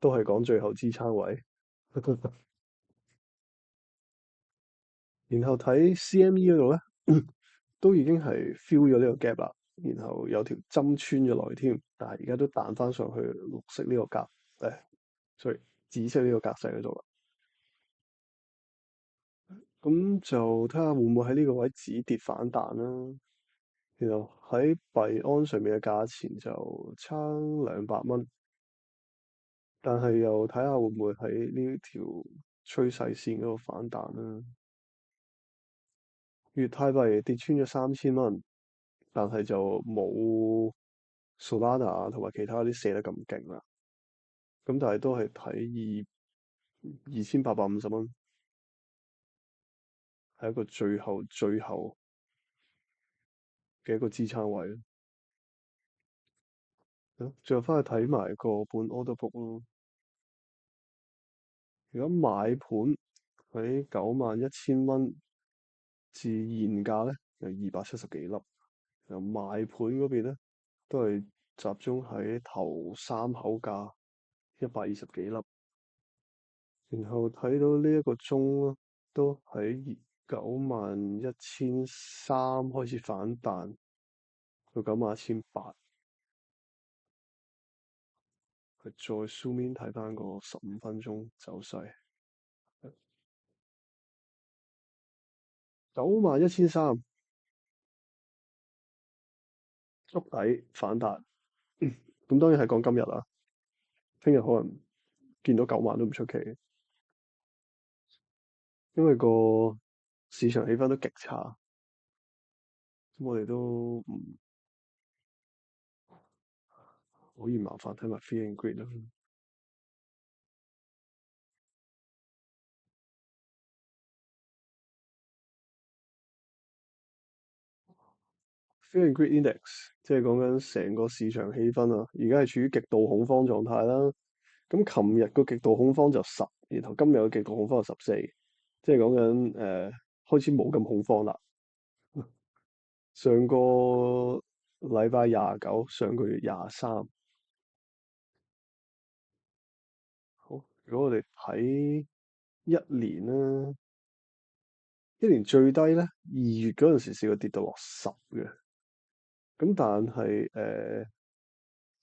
都係講最後支撐位，然後睇 CME 嗰度咧，都已經係 fill 咗呢個 gap 啦。然後有條針穿咗落去添，但係而家都彈翻上去綠色呢個格，sorry，紫色呢個格仔嗰度啦。咁就睇下會唔會喺呢個位止跌反彈啦。然後喺幣安上面嘅價錢就差200蚊，但係又睇下會唔會喺呢條趨勢線嗰度反彈啦。越太幣跌穿咗3000蚊，但係就冇 Solana 同埋其他啲射得咁勁啦。咁但係都係睇2850蚊，係一個最後嘅一個支撐位咯。最後翻去睇埋個半 order book 咯。如果買盤喺91,000蚊至現價咧，有270幾粒；然後賣盤嗰邊咧，都係集中喺頭三口價120幾粒。然後睇到呢一個鐘咯，都喺91,300開始反彈到91,800。佢再 zoom in 睇翻個15分鐘走勢，91,300築底反彈。咁當然係講今日啦，聽日可能見到9萬都唔出奇，因為個市場氣氛都極差。咁我哋都唔可以麻煩睇埋 Fear and Greed 啦。Fear and Greed Index 即係講緊成個市場氣氛啊，而家係處於極度恐慌狀態啦。咁琴日個極度恐慌就10，然後今日個極度恐慌就14，即係講緊開始冇咁恐慌啦。上個禮拜29，上個月23。好，如果我哋睇一年啦，一年最低咧2月嗰陣時試過跌到落10嘅，咁但係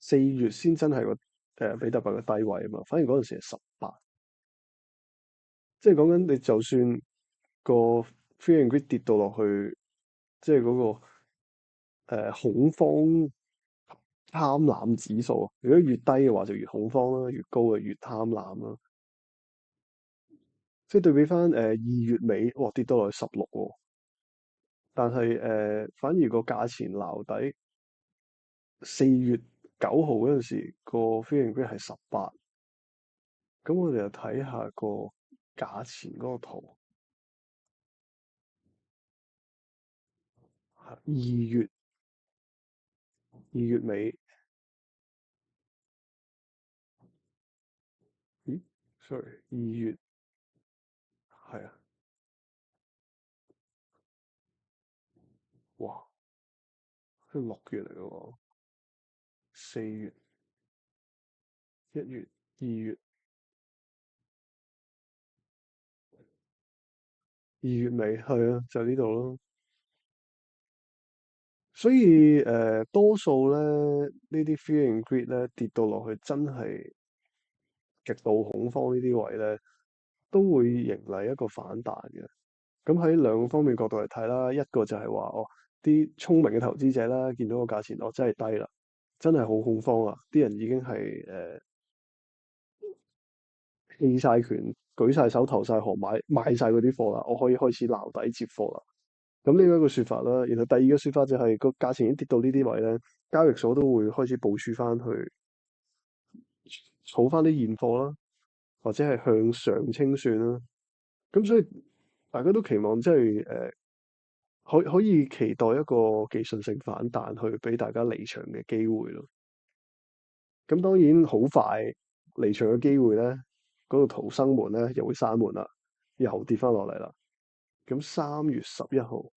4月先真係個比特幣嘅低位啊嘛，反而嗰陣時係18，即係講緊你就算個 Fear and Greed跌到落去，即係嗰個恐慌貪婪指數，如果越低嘅話就越恐慌啦，越高嘅越貪婪啦。即係對比翻2月尾，哇跌到落去16喎，但係反而個價錢撈底，4月9號嗰陣時個 Fear and Greed 係18，咁我哋就睇下個價錢嗰個圖，係二月尾，咦？sorry，2月係啊，哇，係6月嚟嘅喎，4月、1月、2月、2月尾係啊，就呢度咯。所以多數咧呢啲 Fear and Greed 咧跌到落去，真係極度恐慌呢啲位咧，都會迎嚟一個反彈嘅。咁喺兩個方面角度嚟睇啦，一個就係話哦，啲聰明嘅投資者啦，見到個價錢哦真係低啦，真係好恐慌啊！啲人已經係棄晒權、舉晒手、投晒降賣晒嗰啲貨啦，我可以開始撈底接貨啦。咁呢個一個説法啦。然後第二個説法就係個價錢已經跌到呢啲位咧，交易所都會開始部署翻去儲翻啲現貨啦，或者係向上清算啦。咁所以大家都期望即係可以期待一個技術性反彈，去俾大家離場嘅機會咯。咁當然好快離場嘅機會咧，嗰度逃生門咧又會閂門啦，又跌翻落嚟啦。咁3月11號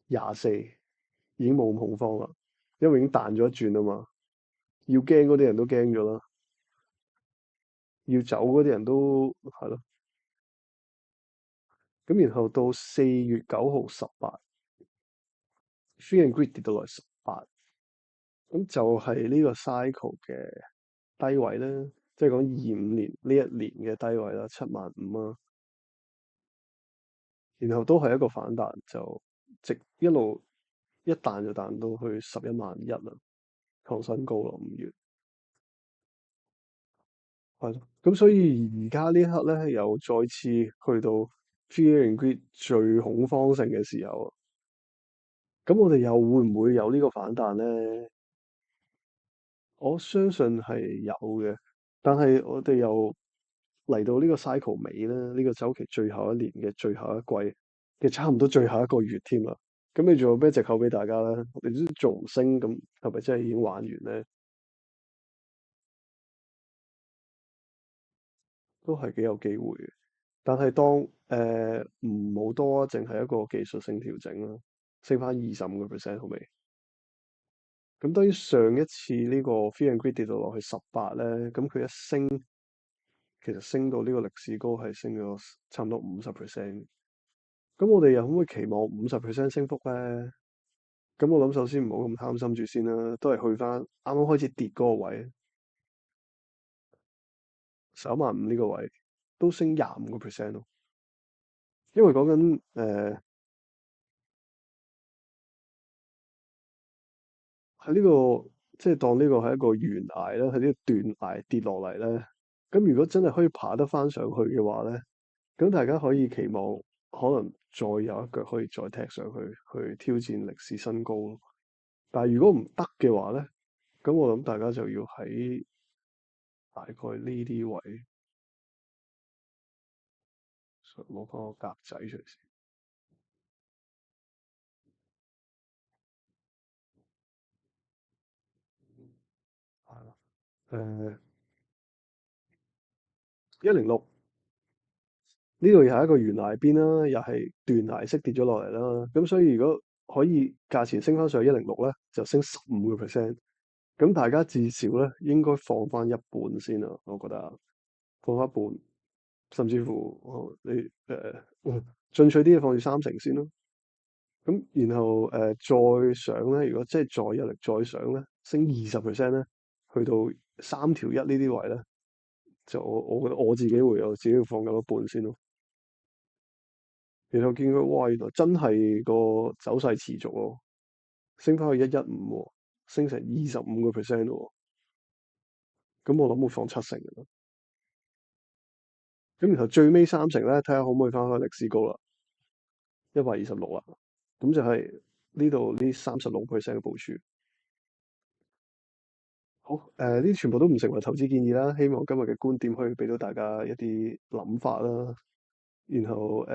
24已經冇咁恐慌啦，因為已經彈咗一轉啊嘛。要驚嗰啲人都驚咗啦，要走嗰啲人都係咯。咁然後到4月9號18，Fear and Greed 跌到落嚟18，咁就係呢個 cycle 嘅低位啦，即係講25年呢一年嘅低位啦，75000啊。然後都係一個反彈，就直一路一彈就彈到去111000啦，創新高咯5月。係咯，咁所以而家呢一刻咧，又再次去到 Fear and Greed 最恐慌性嘅時候啊。咁我哋又會唔會有呢個反彈咧？我相信係有嘅，但係我哋又嚟到呢個 cycle 尾咧，呢個周期最後一年嘅最後一季嘅差唔多最後一個月添啦。咁你仲有咩藉口俾大家咧？你都仲唔升，咁係咪真係已經玩完咧？都係幾有機會嘅。但係當唔好多啊，淨係一個技術性調整啦，升翻25%好未？咁當然上一次呢個 Fear and Greed 跌到落去18咧，咁佢一升，其實升到呢個歷史高係升咗差唔多50%。咁我哋又可唔可以期望50% 升幅咧？咁我諗首先唔好咁貪心住先啦，都係去翻啱啱開始跌嗰個位，11,500呢個位都升25%咯。因為講緊喺呢個即係當呢個係一個懸崖啦，喺呢個斷崖跌落嚟咧。咁如果真係可以爬得翻上去嘅話咧，咁大家可以期望可能再有一腳可以再踢上去，去挑戰歷史新高咯。但係如果唔得嘅話咧，咁我諗大家就要喺大概呢啲位攞翻個格仔出嚟先。係啦，106呢度又係一個懸崖邊啦，又係斷崖式跌咗落嚟啦。咁所以如果可以價錢升翻上去106咧，就升15%。咁大家至少咧應該放翻一半先啦，我覺得放翻一半，甚至乎你進取啲嘅放住30%先咯。咁然後再上咧，如果即係再有力再上咧，升20%咧，去到3條1呢啲位咧，就我覺得我自己會有自己要放咁一半先咯。然後見佢哇，原來真係個走勢持續喎，升翻去115喎，升成25%喎。咁我諗會放7成嘅啦。咁然後最尾3成咧，睇下可唔可以翻返歷史高啦，126啦。咁就係呢度呢36%嘅部署。好，呢啲全部都唔成為投資建議啦。希望今日嘅觀點可以俾到大家一啲諗法啦。然後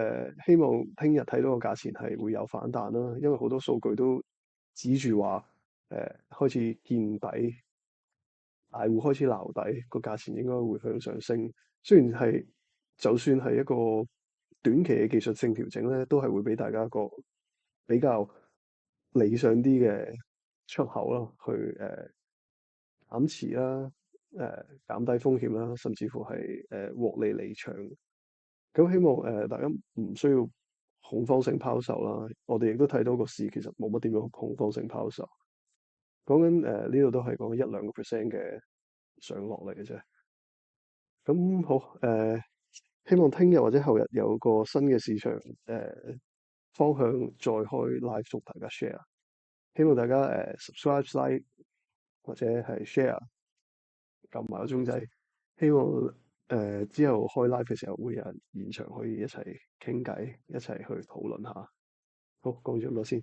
希望聽日睇到個價錢係會有反彈啦，因為好多數據都指住話開始見底，大戶開始撈底，個價錢應該會向上升。雖然係就算係一個短期嘅技術性調整咧，都係會俾大家一個比較理想啲嘅出口啦，去減持啦，減低風險啦，甚至乎係獲利離場。咁希望大家唔需要恐慌性拋售啦。我哋亦都睇到個市其實冇乜點樣恐慌性拋售。講緊呢度都係講緊1-2% 嘅上落嚟嘅啫。咁好希望聽日或者後日有個新嘅市場方向再開 live 同大家 share。希望大家subscribe、like 或者係 share，撳埋個鐘仔。希望之後開 live 嘅時候會有人現場可以一齊傾偈，一齊去討論下。好，講咗咁多先。